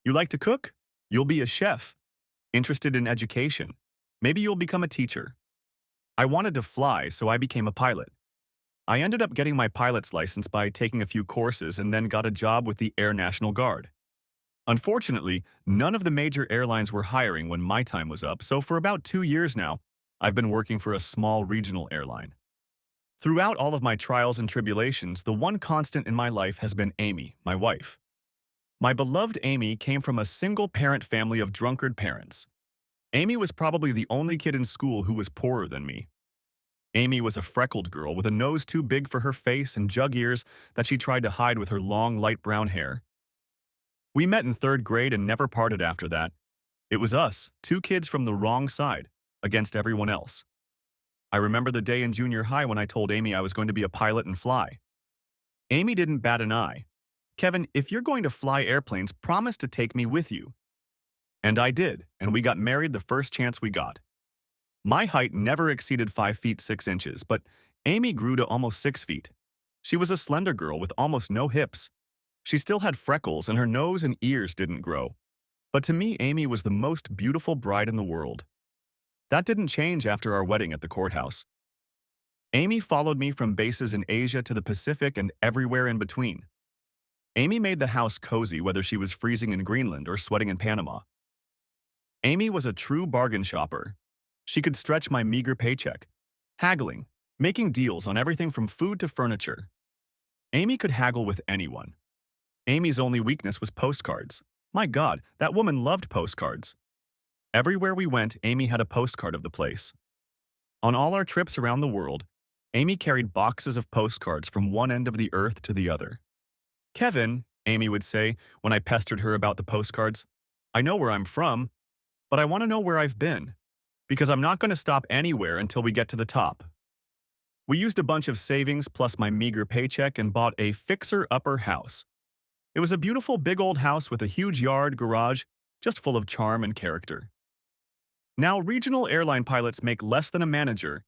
You like to cook? You'll be a chef. Interested in education? Maybe you'll become a teacher. I wanted to fly, so I became a pilot. I ended up getting my pilot's license by taking a few courses and then got a job with the Air National Guard. Unfortunately, none of the major airlines were hiring when my time was up, so for about 2 years now, I've been working for a small regional airline. Throughout all of my trials and tribulations, the one constant in my life has been Amy, my wife. My beloved Amy came from a single-parent family of drunkard parents. Amy was probably the only kid in school who was poorer than me. Amy was a freckled girl with a nose too big for her face and jug ears that she tried to hide with her long, light brown hair. We met in third grade and never parted after that. It was us, two kids from the wrong side, against everyone else. I remember the day in junior high when I told Amy I was going to be a pilot and fly. Amy didn't bat an eye. Kevin, if you're going to fly airplanes, promise to take me with you. And I did, and we got married the first chance we got. My height never exceeded 5 feet 6 inches, but Amy grew to almost 6 feet. She was a slender girl with almost no hips. She still had freckles and her nose and ears didn't grow. But to me, Amy was the most beautiful bride in the world. That didn't change after our wedding at the courthouse. Amy followed me from bases in Asia to the Pacific and everywhere in between. Amy made the house cozy whether she was freezing in Greenland or sweating in Panama. Amy was a true bargain shopper. She could stretch my meager paycheck, haggling, making deals on everything from food to furniture. Amy could haggle with anyone. Amy's only weakness was postcards. My God, that woman loved postcards. Everywhere we went, Amy had a postcard of the place. On all our trips around the world, Amy carried boxes of postcards from one end of the earth to the other. Kevin, Amy would say when I pestered her about the postcards, I know where I'm from, but I want to know where I've been, because I'm not going to stop anywhere until we get to the top. We used a bunch of savings plus my meager paycheck and bought a fixer-upper house. It was a beautiful big old house with a huge yard, garage, just full of charm and character. Now, regional airline pilots make less than a manager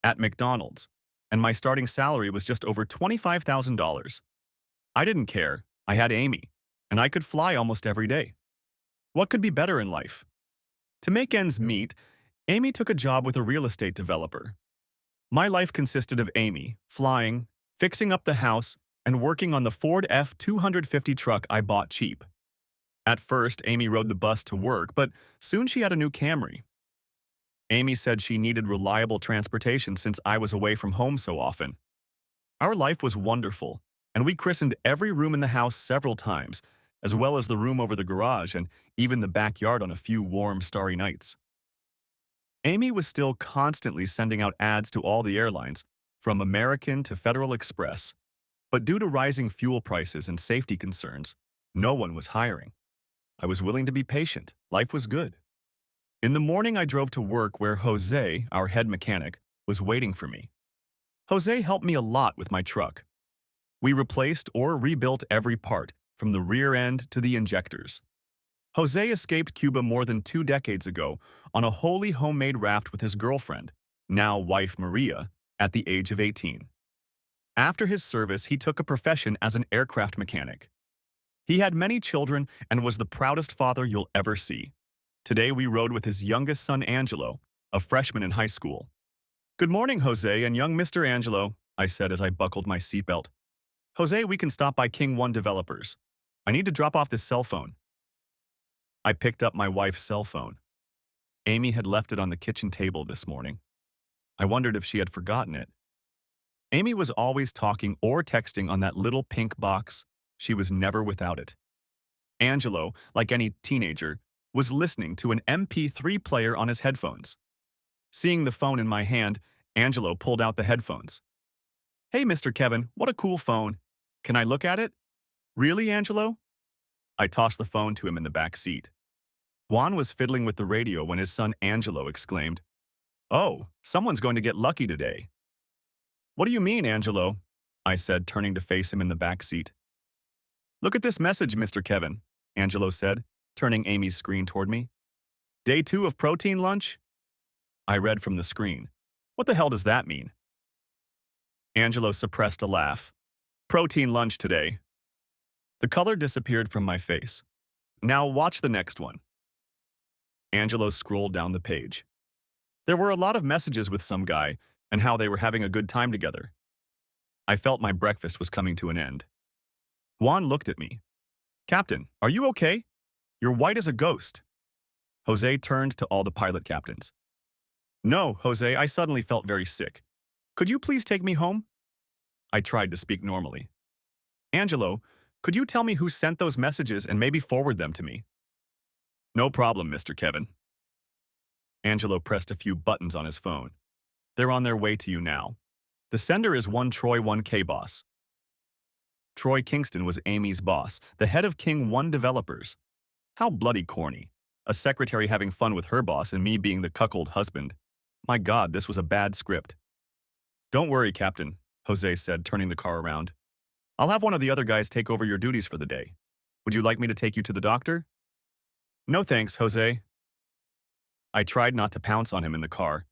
at McDonald's, and my starting salary was just over $25,000. I didn't care. I had Amy, and I could fly almost every day. What could be better in life? To make ends meet, Amy took a job with a real estate developer. My life consisted of Amy, flying, fixing up the house, and working on the Ford F-250 truck I bought cheap. At first, Amy rode the bus to work, but soon she had a new Camry. Amy said she needed reliable transportation since I was away from home so often. Our life was wonderful, and we christened every room in the house several times, as well as the room over the garage and even the backyard on a few warm, starry nights. Amy was still constantly sending out ads to all the airlines, from American to Federal Express. But due to rising fuel prices and safety concerns, no one was hiring. I was willing to be patient. Life was good. In the morning, I drove to work where Jose, our head mechanic, was waiting for me. Jose helped me a lot with my truck. We replaced or rebuilt every part, from the rear end to the injectors. Jose escaped Cuba more than 2 decades ago on a wholly homemade raft with his girlfriend, now wife Maria, at the age of 18. After his service, he took a profession as an aircraft mechanic. He had many children and was the proudest father you'll ever see. Today, we rode with his youngest son, Angelo, a freshman in high school. "Good morning, Jose and young Mr. Angelo," I said as I buckled my seatbelt. "Jose, we can stop by King One Developers. I need to drop off this cell phone." I picked up my wife's cell phone. Amy had left it on the kitchen table this morning. I wondered if she had forgotten it. Amy was always talking or texting on that little pink box. She was never without it. Angelo, like any teenager, was listening to an MP3 player on his headphones. Seeing the phone in my hand, Angelo pulled out the headphones. "Hey, Mr. Kevin, what a cool phone. Can I look at it?" "Really, Angelo?" I tossed the phone to him in the back seat. Juan was fiddling with the radio when his son Angelo exclaimed, "Oh, someone's going to get lucky today." "What do you mean, Angelo?" I said, turning to face him in the back seat. "Look at this message, Mr. Kevin," Angelo said, turning Amy's screen toward me. "Day 2 of protein lunch?" I read from the screen. "What the hell does that mean?" Angelo suppressed a laugh. "Protein lunch today." The color disappeared from my face. Now watch the next one. Angelo scrolled down the page. There were a lot of messages with some guy and how they were having a good time together. I felt my breakfast was coming to an end. Juan looked at me. Captain, are you okay? You're white as a ghost. Jose turned to all the pilot captains. No, Jose, I suddenly felt very sick. Could you please take me home? I tried to speak normally. Angelo, could you tell me who sent those messages and maybe forward them to me? No problem, Mr. Kevin. Angelo pressed a few buttons on his phone. They're on their way to you now. The sender is one Troy 1K boss. Troy Kingston was Amy's boss, the head of King 1 Developers. How bloody corny. A secretary having fun with her boss and me being the cuckold husband. My God, this was a bad script. Don't worry, Captain, Jose said, turning the car around. I'll have one of the other guys take over your duties for the day. Would you like me to take you to the doctor? No thanks, Jose. I tried not to pounce on him in the car.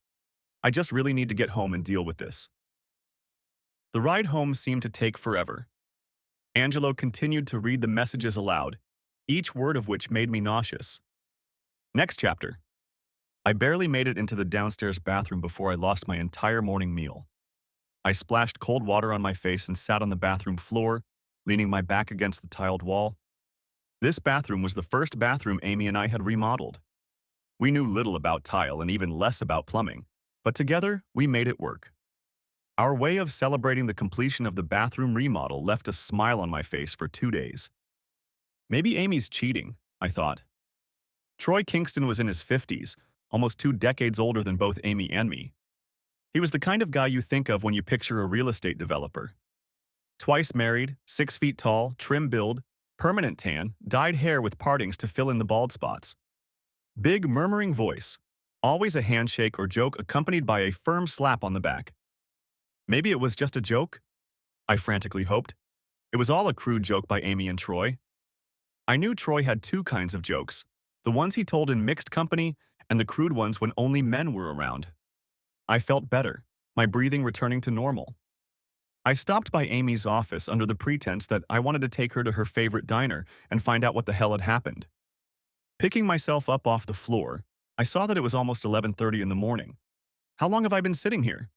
I just really need to get home and deal with this. The ride home seemed to take forever. Angelo continued to read the messages aloud, each word of which made me nauseous. Next chapter. I barely made it into the downstairs bathroom before I lost my entire morning meal. I splashed cold water on my face and sat on the bathroom floor, leaning my back against the tiled wall. This bathroom was the first bathroom Amy and I had remodeled. We knew little about tile and even less about plumbing, but together we made it work. Our way of celebrating the completion of the bathroom remodel left a smile on my face for 2 days. Maybe Amy's cheating, I thought. Troy Kingston was in his 50s, almost 2 decades older than both Amy and me. He was the kind of guy you think of when you picture a real estate developer. Twice married, 6 feet tall, trim build, permanent tan, dyed hair with partings to fill in the bald spots. Big murmuring voice, always a handshake or joke accompanied by a firm slap on the back. Maybe it was just a joke? I frantically hoped. It was all a crude joke by Amy and Troy. I knew Troy had 2 kinds of jokes, the ones he told in mixed company and the crude ones when only men were around. I felt better, my breathing returning to normal. I stopped by Amy's office under the pretense that I wanted to take her to her favorite diner and find out what the hell had happened. Picking myself up off the floor, I saw that it was almost 11:30 in the morning. How long have I been sitting here?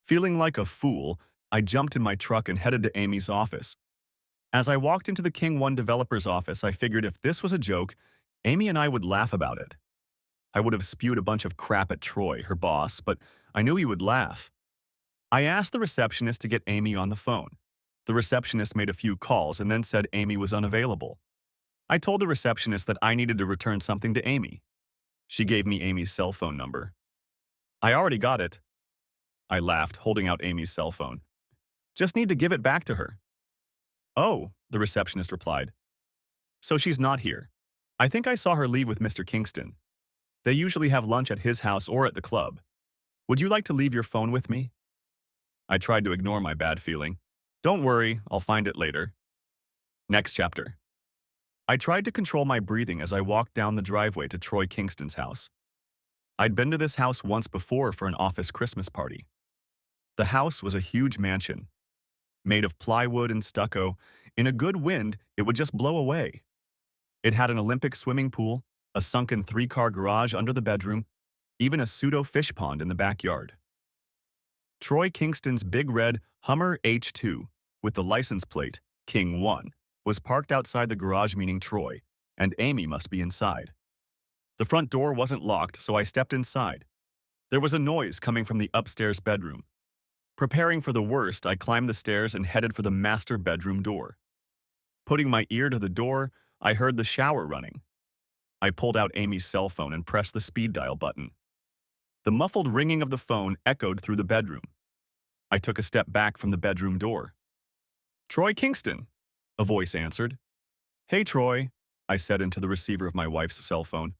Feeling like a fool, I jumped in my truck and headed to Amy's office. As I walked into the King 1 developer's office, I figured if this was a joke, Amy and I would laugh about it. I would have spewed a bunch of crap at Troy, her boss, but I knew he would laugh. I asked the receptionist to get Amy on the phone. The receptionist made a few calls and then said Amy was unavailable. I told the receptionist that I needed to return something to Amy. She gave me Amy's cell phone number. I already got it. I laughed, holding out Amy's cell phone. Just need to give it back to her. Oh, the receptionist replied. So she's not here. I think I saw her leave with Mr. Kingston. They usually have lunch at his house or at the club. Would you like to leave your phone with me? I tried to ignore my bad feeling. Don't worry, I'll find it later. Next chapter. I tried to control my breathing as I walked down the driveway to Troy Kingston's house. I'd been to this house once before for an office Christmas party. The house was a huge mansion. Made of plywood and stucco, in a good wind, it would just blow away. It had an Olympic swimming pool, a sunken 3-car garage under the bedroom, even a pseudo-fish pond in the backyard. Troy Kingston's big red Hummer H2, with the license plate, King 1, was parked outside the garage, meaning Troy, and Amy must be inside. The front door wasn't locked, so I stepped inside. There was a noise coming from the upstairs bedroom. Preparing for the worst, I climbed the stairs and headed for the master bedroom door. Putting my ear to the door, I heard the shower running. I pulled out Amy's cell phone and pressed the speed dial button. The muffled ringing of the phone echoed through the bedroom. I took a step back from the bedroom door. Troy Kingston, a voice answered. Hey, Troy, I said into the receiver of my wife's cell phone.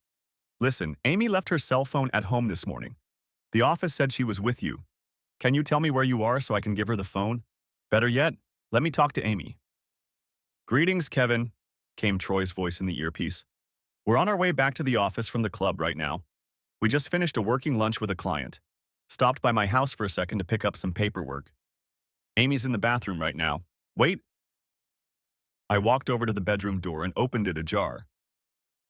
Listen, Amy left her cell phone at home this morning. The office said she was with you. Can you tell me where you are so I can give her the phone? Better yet, let me talk to Amy. Greetings, Kevin, came Troy's voice in the earpiece. We're on our way back to the office from the club right now. We just finished a working lunch with a client. Stopped by my house for a second to pick up some paperwork. Amy's in the bathroom right now. Wait. I walked over to the bedroom door and opened it ajar.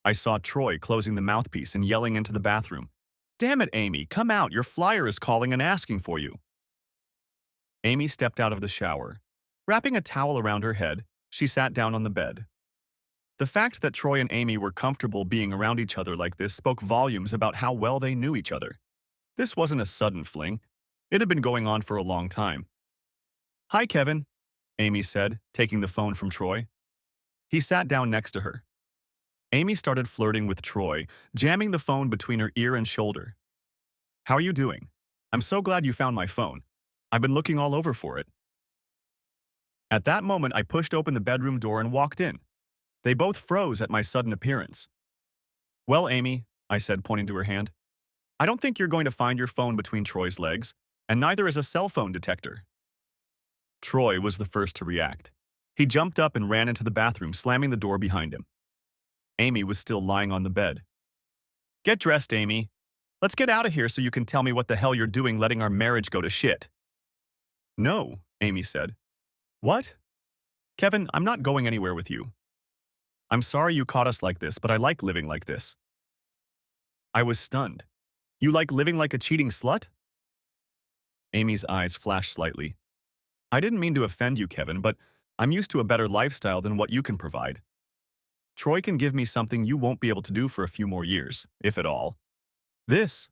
I saw Troy closing the mouthpiece and yelling into the bathroom. "Damn it, Amy, come out, your flyer is calling and asking for you." Amy stepped out of the shower. Wrapping a towel around her head, she sat down on the bed. The fact that Troy and Amy were comfortable being around each other like this spoke volumes about how well they knew each other. This wasn't a sudden fling. It had been going on for a long time. "Hi, Kevin," Amy said, taking the phone from Troy. He sat down next to her. Amy started flirting with Troy, jamming the phone between her ear and shoulder. "How are you doing? I'm so glad you found my phone. I've been looking all over for it." At that moment, I pushed open the bedroom door and walked in. They both froze at my sudden appearance. "Well, Amy," I said, pointing to her hand, "I don't think you're going to find your phone between Troy's legs, and neither is a cell phone detector." Troy was the first to react. He jumped up and ran into the bathroom, slamming the door behind him. Amy was still lying on the bed. "Get dressed, Amy. Let's get out of here so you can tell me what the hell you're doing letting our marriage go to shit." "No," Amy said. "What?" "Kevin, I'm not going anywhere with you. I'm sorry you caught us like this, but I like living like this." I was stunned. "You like living like a cheating slut?" Amy's eyes flashed slightly. "I didn't mean to offend you, Kevin, but I'm used to a better lifestyle than what you can provide. Troy can give me something you won't be able to do for a few more years, if at all. This,"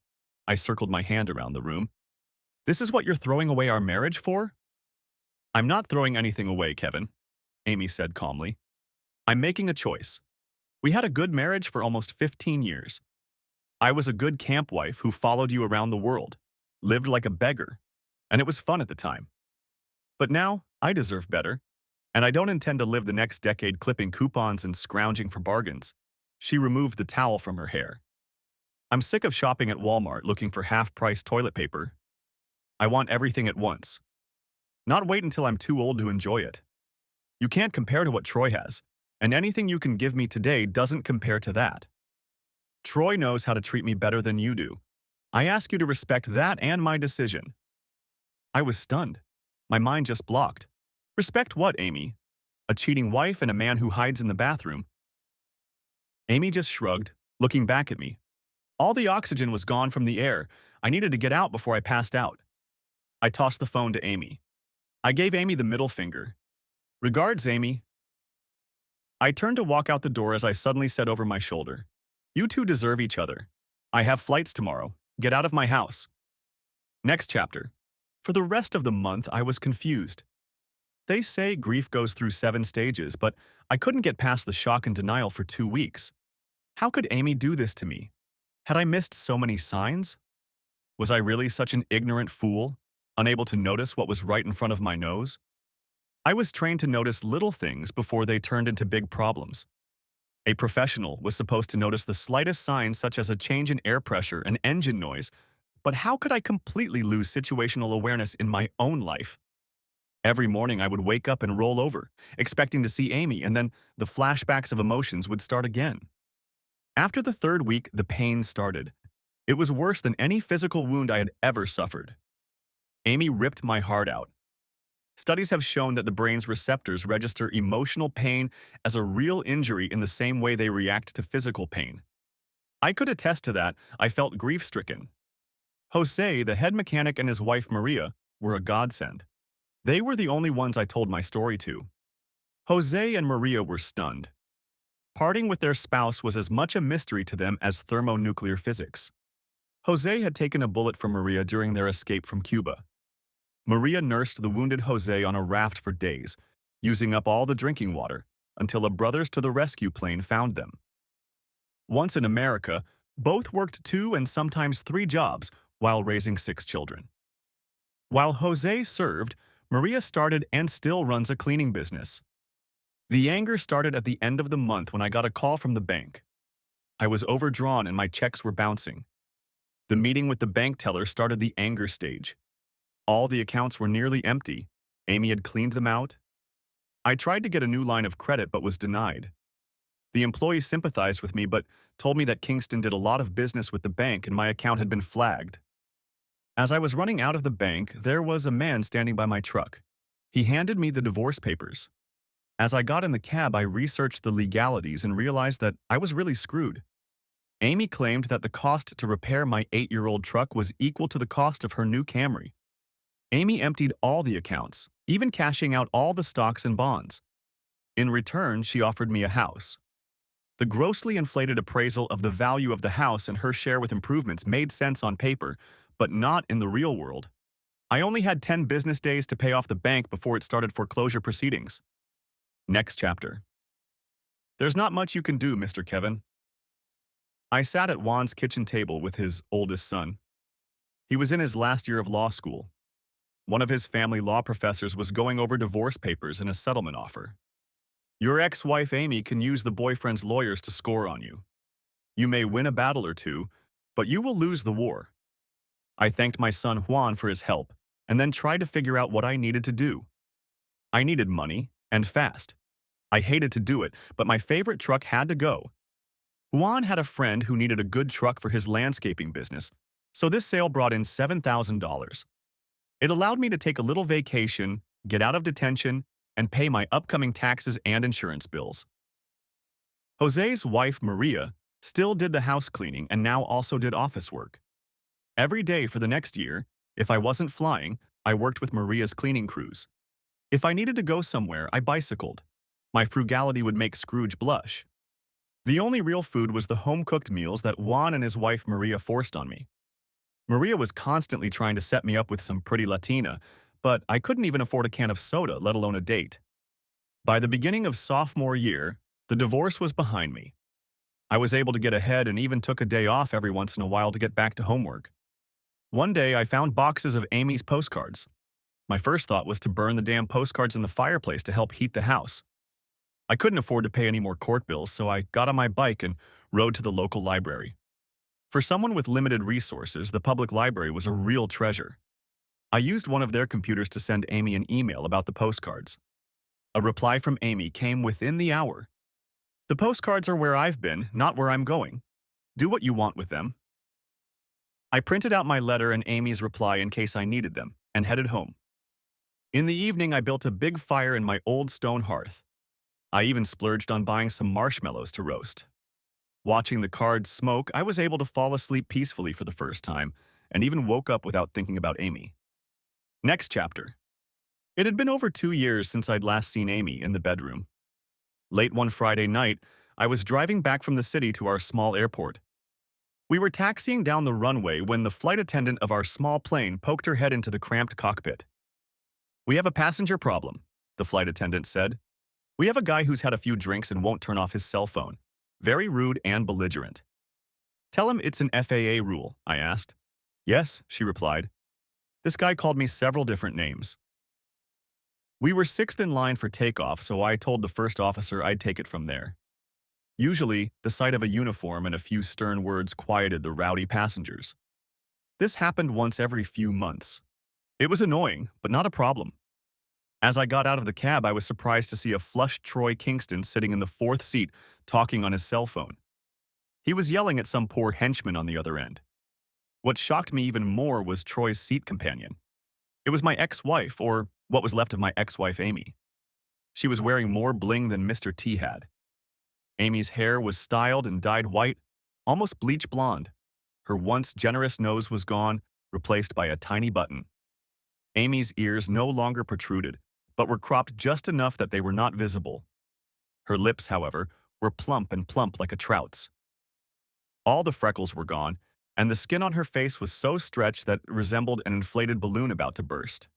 I circled my hand around the room, "this is what you're throwing away our marriage for?" "I'm not throwing anything away, Kevin," Amy said calmly. "I'm making a choice. We had a good marriage for almost 15 years. I was a good camp wife who followed you around the world, lived like a beggar, and it was fun at the time. But now, I deserve better, and I don't intend to live the next decade clipping coupons and scrounging for bargains." She removed the towel from her hair. "I'm sick of shopping at Walmart looking for half-price toilet paper. I want everything at once. Not wait until I'm too old to enjoy it. You can't compare to what Troy has, and anything you can give me today doesn't compare to that. Troy knows how to treat me better than you do. I ask you to respect that and my decision." I was stunned. My mind just blocked. "Respect what, Amy? A cheating wife and a man who hides in the bathroom?" Amy just shrugged, looking back at me. All the oxygen was gone from the air. I needed to get out before I passed out. I tossed the phone to Amy. I gave Amy the middle finger. "Regards, Amy." I turned to walk out the door as I suddenly said over my shoulder, "You two deserve each other. I have flights tomorrow. Get out of my house." Next chapter. For the rest of the month, I was confused. They say grief goes through 7 stages, but I couldn't get past the shock and denial for 2 weeks. How could Amy do this to me? Had I missed so many signs? Was I really such an ignorant fool, unable to notice what was right in front of my nose? I was trained to notice little things before they turned into big problems. A professional was supposed to notice the slightest signs such as a change in air pressure and engine noise, but how could I completely lose situational awareness in my own life? Every morning I would wake up and roll over, expecting to see Amy, and then the flashbacks of emotions would start again. After the 3rd week, the pain started. It was worse than any physical wound I had ever suffered. Amy ripped my heart out. Studies have shown that the brain's receptors register emotional pain as a real injury in the same way they react to physical pain. I could attest to that. I felt grief-stricken. Jose, the head mechanic, and his wife Maria were a godsend. They were the only ones I told my story to. Jose and Maria were stunned. Parting with their spouse was as much a mystery to them as thermonuclear physics. Jose had taken a bullet from Maria during their escape from Cuba. Maria nursed the wounded Jose on a raft for days, using up all the drinking water, until a Brothers to the Rescue plane found them. Once in America, both worked 2 and sometimes 3 jobs while raising 6 children. While Jose served, Maria started and still runs a cleaning business. The anger started at the end of the month when I got a call from the bank. I was overdrawn and my checks were bouncing. The meeting with the bank teller started the anger stage. All the accounts were nearly empty. Amy had cleaned them out. I tried to get a new line of credit but was denied. The employee sympathized with me but told me that Kingston did a lot of business with the bank and my account had been flagged. As I was running out of the bank, there was a man standing by my truck. He handed me the divorce papers. As I got in the cab, I researched the legalities and realized that I was really screwed. Amy claimed that the cost to repair my 8-year-old truck was equal to the cost of her new Camry. Amy emptied all the accounts, even cashing out all the stocks and bonds. In return, she offered me a house. The grossly inflated appraisal of the value of the house and her share with improvements made sense on paper, but not in the real world. I only had 10 business days to pay off the bank before it started foreclosure proceedings. Next chapter. There's not much you can do, Mr. Kevin. I sat at Juan's kitchen table with his oldest son. He was in his last year of law school. One of his family law professors was going over divorce papers and a settlement offer. Your ex-wife Amy can use the boyfriend's lawyers to score on you. You may win a battle or two, but you will lose the war. I thanked my son Juan for his help, and then tried to figure out what I needed to do. I needed money, and fast. I hated to do it, but my favorite truck had to go. Juan had a friend who needed a good truck for his landscaping business, so this sale brought in $7,000. It allowed me to take a little vacation, get out of detention, and pay my upcoming taxes and insurance bills. Jose's wife, Maria, still did the house cleaning and now also did office work. Every day for the next year, if I wasn't flying, I worked with Maria's cleaning crews. If I needed to go somewhere, I bicycled. My frugality would make Scrooge blush. The only real food was the home-cooked meals that Juan and his wife Maria forced on me. Maria was constantly trying to set me up with some pretty Latina, but I couldn't even afford a can of soda, let alone a date. By the beginning of sophomore year, the divorce was behind me. I was able to get ahead and even took a day off every once in a while to get back to homework. One day, I found boxes of Amy's postcards. My first thought was to burn the damn postcards in the fireplace to help heat the house. I couldn't afford to pay any more court bills, so I got on my bike and rode to the local library. For someone with limited resources, the public library was a real treasure. I used one of their computers to send Amy an email about the postcards. A reply from Amy came within the hour. The postcards are where I've been, not where I'm going. Do what you want with them. I printed out my letter and Amy's reply in case I needed them, and headed home. In the evening, I built a big fire in my old stone hearth. I even splurged on buying some marshmallows to roast. Watching the cards smoke, I was able to fall asleep peacefully for the first time, and even woke up without thinking about Amy. Next chapter. It had been over 2 years since I'd last seen Amy in the bedroom. Late one Friday night, I was driving back from the city to our small airport. We were taxiing down the runway when the flight attendant of our small plane poked her head into the cramped cockpit. "We have a passenger problem," the flight attendant said. "We have a guy who's had a few drinks and won't turn off his cell phone. Very rude and belligerent." "Tell him it's an FAA rule," I asked. "Yes," she replied. This guy called me several different names. We were sixth in line for takeoff, so I told the first officer I'd take it from there. Usually, the sight of a uniform and a few stern words quieted the rowdy passengers. This happened once every few months. It was annoying, but not a problem. As I got out of the cab, I was surprised to see a flushed Troy Kingston sitting in the fourth seat, talking on his cell phone. He was yelling at some poor henchman on the other end. What shocked me even more was Troy's seat companion. It was my ex-wife, or what was left of my ex-wife Amy. She was wearing more bling than Mr. T had. Amy's hair was styled and dyed white, almost bleach blonde. Her once generous nose was gone, replaced by a tiny button. Amy's ears no longer protruded, but were cropped just enough that they were not visible. Her lips, however, were plump like a trout's. All the freckles were gone, and the skin on her face was so stretched that it resembled an inflated balloon about to burst.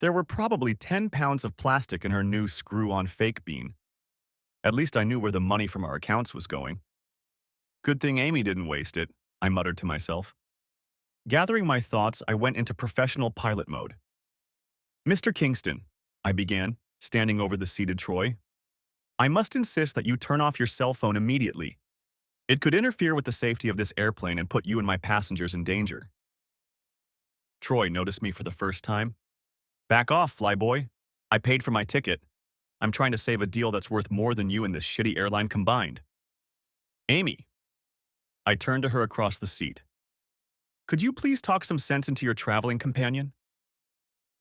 There were probably 10 pounds of plastic in her new screw-on fake bean. At least I knew where the money from our accounts was going. Good thing Amy didn't waste it, I muttered to myself. Gathering my thoughts, I went into professional pilot mode. "Mr. Kingston," I began, standing over the seated Troy, "I must insist that you turn off your cell phone immediately. It could interfere with the safety of this airplane and put you and my passengers in danger." Troy noticed me for the first time. "Back off, flyboy. I paid for my ticket. I'm trying to save a deal that's worth more than you and this shitty airline combined." "Amy." I turned to her across the seat. "Could you please talk some sense into your traveling companion?"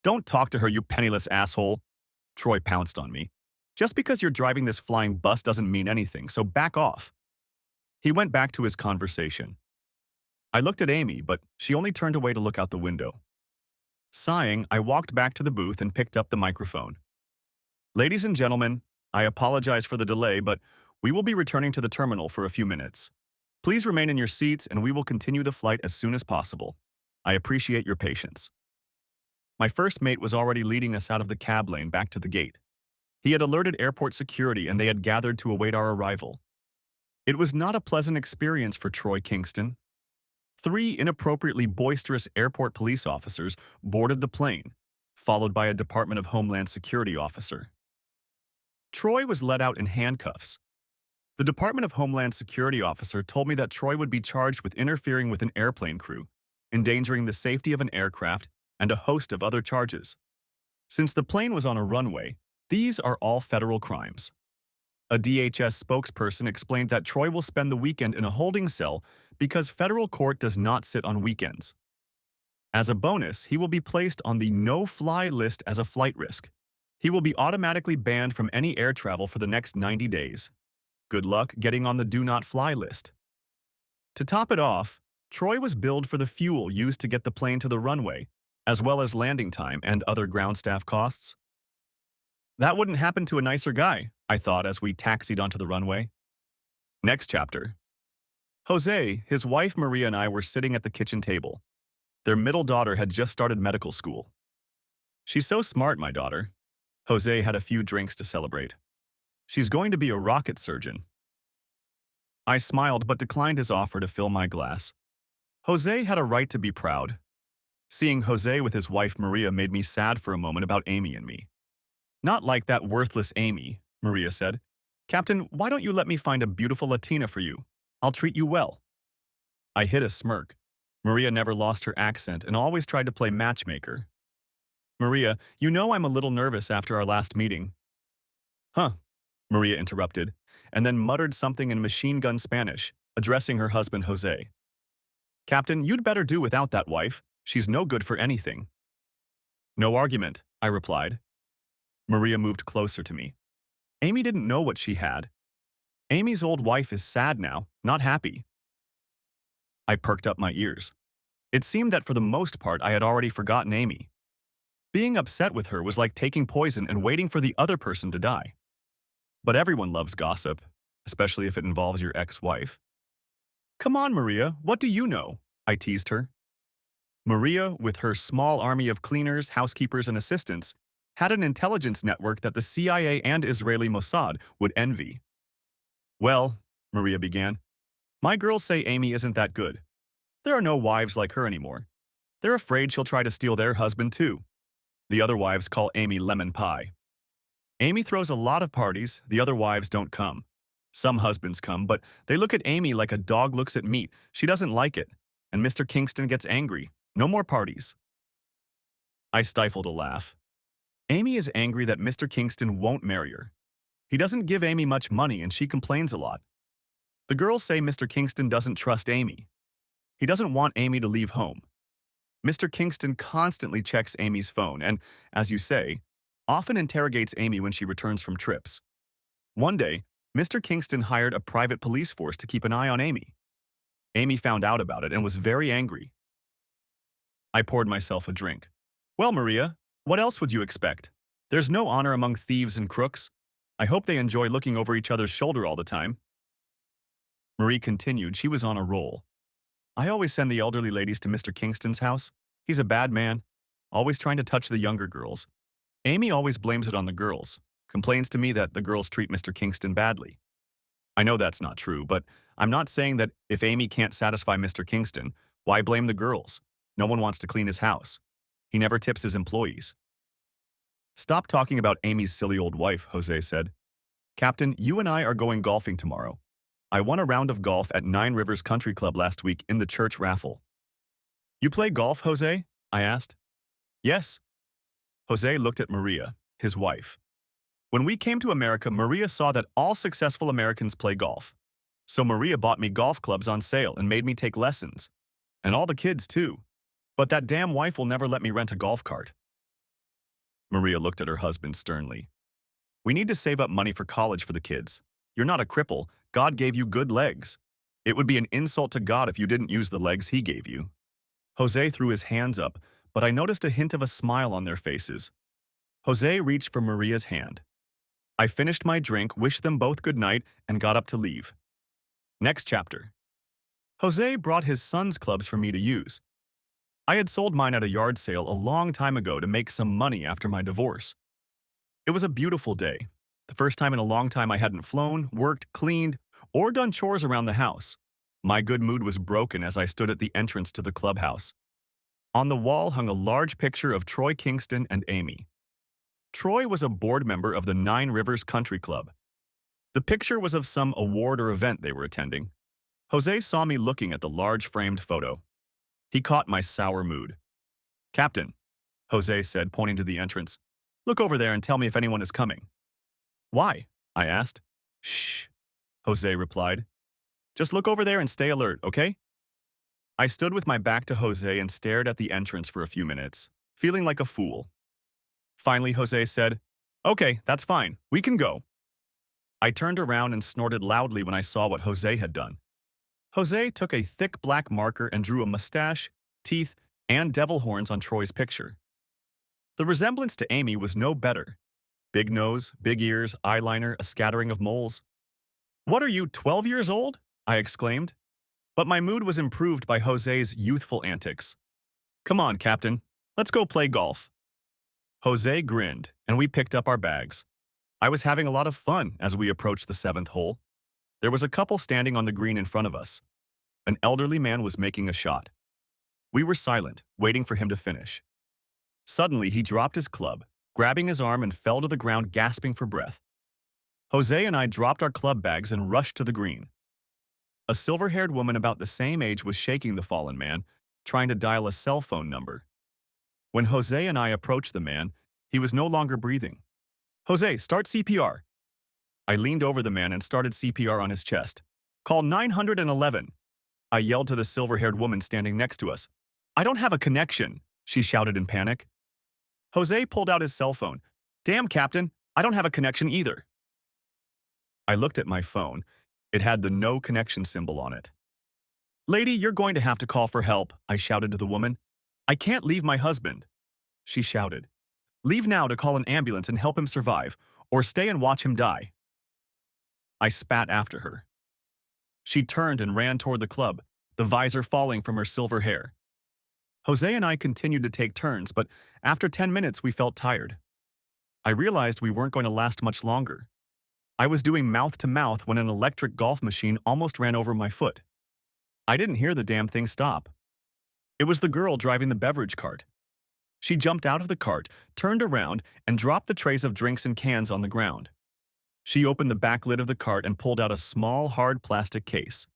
"Don't talk to her, you penniless asshole." Troy pounced on me. Just because you're driving this flying bus doesn't mean anything, so back off. He went back to his conversation. I looked at Amy, but she only turned away to look out the window. Sighing, I walked back to the booth and picked up the microphone. Ladies and gentlemen, I apologize for the delay, but we will be returning to the terminal for a few minutes. Please remain in your seats and we will continue the flight as soon as possible. I appreciate your patience. My first mate was already leading us out of the cab lane back to the gate. He had alerted airport security and they had gathered to await our arrival. It was not a pleasant experience for Troy Kingston. 3 inappropriately boisterous airport police officers boarded the plane, followed by a Department of Homeland Security officer. Troy was let out in handcuffs. The Department of Homeland Security officer told me that Troy would be charged with interfering with an airplane crew, endangering the safety of an aircraft, and a host of other charges. Since the plane was on a runway, these are all federal crimes. A DHS spokesperson explained that Troy will spend the weekend in a holding cell because federal court does not sit on weekends. As a bonus, he will be placed on the no-fly list as a flight risk. He will be automatically banned from any air travel for the next 90 days. Good luck getting on the do-not-fly list. To top it off, Troy was billed for the fuel used to get the plane to the runway, as well as landing time and other ground staff costs. That wouldn't happen to a nicer guy, I thought as we taxied onto the runway. Next chapter. Jose, his wife Maria and I were sitting at the kitchen table. Their middle daughter had just started medical school. She's so smart, my daughter. Jose had a few drinks to celebrate. She's going to be a rocket surgeon. I smiled but declined his offer to fill my glass. Jose had a right to be proud. Seeing Jose with his wife Maria made me sad for a moment about Amy and me. Not like that worthless Amy, Maria said. Captain, why don't you let me find a beautiful Latina for you? I'll treat you well. I hid a smirk. Maria never lost her accent and always tried to play matchmaker. Maria, you know I'm a little nervous after our last meeting. Huh, Maria interrupted, and then muttered something in machine gun Spanish, addressing her husband Jose. Captain, you'd better do without that wife. She's no good for anything. No argument, I replied. Maria moved closer to me. Amy didn't know what she had. Amy's old wife is sad now, not happy. I perked up my ears. It seemed that for the most part I had already forgotten Amy. Being upset with her was like taking poison and waiting for the other person to die. But everyone loves gossip, especially if it involves your ex-wife. Come on, Maria, what do you know? I teased her. Maria, with her small army of cleaners, housekeepers, and assistants, had an intelligence network that the CIA and Israeli Mossad would envy. Well, Maria began, my girls say Amy isn't that good. There are no wives like her anymore. They're afraid she'll try to steal their husband too. The other wives call Amy lemon pie. Amy throws a lot of parties, the other wives don't come. Some husbands come, but they look at Amy like a dog looks at meat. She doesn't like it, and Mr. Kingston gets angry. No more parties. I stifled a laugh. Amy is angry that Mr. Kingston won't marry her. He doesn't give Amy much money and she complains a lot. The girls say Mr. Kingston doesn't trust Amy. He doesn't want Amy to leave home. Mr. Kingston constantly checks Amy's phone and, as you say, often interrogates Amy when she returns from trips. One day, Mr. Kingston hired a private police force to keep an eye on Amy. Amy found out about it and was very angry. I poured myself a drink. Well, Maria, what else would you expect? There's no honor among thieves and crooks. I hope they enjoy looking over each other's shoulder all the time. Marie continued. She was on a roll. I always send the elderly ladies to Mr. Kingston's house. He's a bad man, always trying to touch the younger girls. Amy always blames it on the girls, complains to me that the girls treat Mr. Kingston badly. I know that's not true, but I'm not saying that if Amy can't satisfy Mr. Kingston, why blame the girls? No one wants to clean his house. He never tips his employees. Stop talking about Amy's silly old wife, Jose said. Captain, you and I are going golfing tomorrow. I won a round of golf at 9 Rivers Country Club last week in the church raffle. You play golf, Jose? I asked. Yes. Jose looked at Maria, his wife. When we came to America, Maria saw that all successful Americans play golf. So Maria bought me golf clubs on sale and made me take lessons. And all the kids, too. But that damn wife will never let me rent a golf cart. Maria looked at her husband sternly. We need to save up money for college for the kids. You're not a cripple. God gave you good legs. It would be an insult to God if you didn't use the legs he gave you. Jose threw his hands up, but I noticed a hint of a smile on their faces. Jose reached for Maria's hand. I finished my drink, wished them both good night, and got up to leave. Next chapter. Jose brought his son's clubs for me to use. I had sold mine at a yard sale a long time ago to make some money after my divorce. It was a beautiful day. The first time in a long time I hadn't flown, worked, cleaned, or done chores around the house. My good mood was broken as I stood at the entrance to the clubhouse. On the wall hung a large picture of Troy Kingston and Amy. Troy was a board member of the Nine Rivers Country Club. The picture was of some award or event they were attending. Jose saw me looking at the large framed photo. He caught my sour mood. "Captain," Jose said, pointing to the entrance, "look over there and tell me if anyone is coming." "Why?" I asked. "Shh," Jose replied. "Just look over there and stay alert, okay?" I stood with my back to Jose and stared at the entrance for a few minutes, feeling like a fool. Finally, Jose said, "Okay, that's fine. We can go." I turned around and snorted loudly when I saw what Jose had done. Jose took a thick black marker and drew a mustache, teeth, and devil horns on Troy's picture. The resemblance to Amy was no better. Big nose, big ears, eyeliner, a scattering of moles. "What are you, 12 years old?" I exclaimed. But my mood was improved by Jose's youthful antics. "Come on, Captain. Let's go play golf." Jose grinned, and we picked up our bags. I was having a lot of fun as we approached the seventh hole. There was a couple standing on the green in front of us. An elderly man was making a shot. We were silent, waiting for him to finish. Suddenly, he dropped his club, grabbing his arm, and fell to the ground, gasping for breath. Jose and I dropped our club bags and rushed to the green. A silver-haired woman about the same age was shaking the fallen man, trying to dial a cell phone number. When Jose and I approached the man, he was no longer breathing. "Jose, start CPR." I leaned over the man and started CPR on his chest. "Call 911. I yelled to the silver-haired woman standing next to us. "I don't have a connection," she shouted in panic. Jose pulled out his cell phone. "Damn, Captain, I don't have a connection either." I looked at my phone. It had the no connection symbol on it. "Lady, you're going to have to call for help," I shouted to the woman. "I can't leave my husband." She shouted, "Leave now to call an ambulance and help him survive, or stay and watch him die." I spat after her. She turned and ran toward the club, the visor falling from her silver hair. Jose and I continued to take turns, but after 10 minutes we felt tired. I realized we weren't going to last much longer. I was doing mouth-to-mouth when an electric golf machine almost ran over my foot. I didn't hear the damn thing stop. It was the girl driving the beverage cart. She jumped out of the cart, turned around, and dropped the trays of drinks and cans on the ground. She opened the back lid of the cart and pulled out a small, hard plastic case.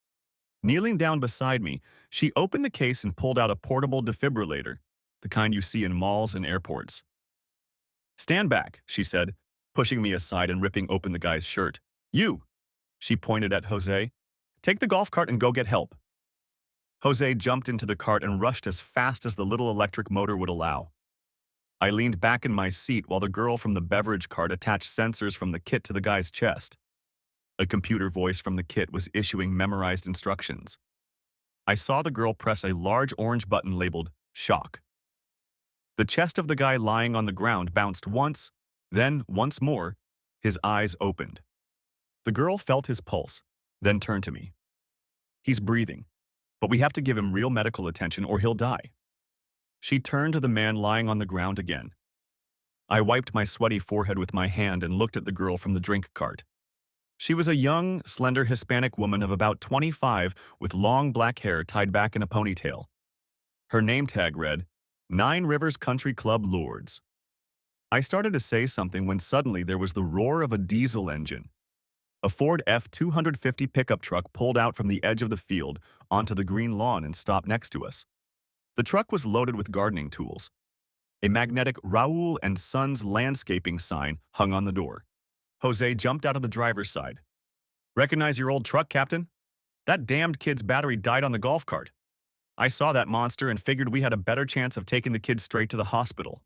Kneeling down beside me, she opened the case and pulled out a portable defibrillator, the kind you see in malls and airports. "Stand back," she said, pushing me aside and ripping open the guy's shirt. "You!" She pointed at Jose. "Take the golf cart and go get help." Jose jumped into the cart and rushed as fast as the little electric motor would allow. I leaned back in my seat while the girl from the beverage cart attached sensors from the kit to the guy's chest. A computer voice from the kit was issuing memorized instructions. I saw the girl press a large orange button labeled "Shock." The chest of the guy lying on the ground bounced once, then once more. His eyes opened. The girl felt his pulse, then turned to me. "He's breathing, but we have to give him real medical attention or he'll die." She turned to the man lying on the ground again. I wiped my sweaty forehead with my hand and looked at the girl from the drink cart. She was a young, slender Hispanic woman of about 25 with long black hair tied back in a ponytail. Her name tag read, "Nine Rivers Country Club Lords." I started to say something when suddenly there was the roar of a diesel engine. A Ford F-250 pickup truck pulled out from the edge of the field onto the green lawn and stopped next to us. The truck was loaded with gardening tools. A magnetic Raoul and Sons landscaping sign hung on the door. Jose jumped out of the driver's side. "Recognize your old truck, Captain? That damned kid's battery died on the golf cart. I saw that monster and figured we had a better chance of taking the kid straight to the hospital."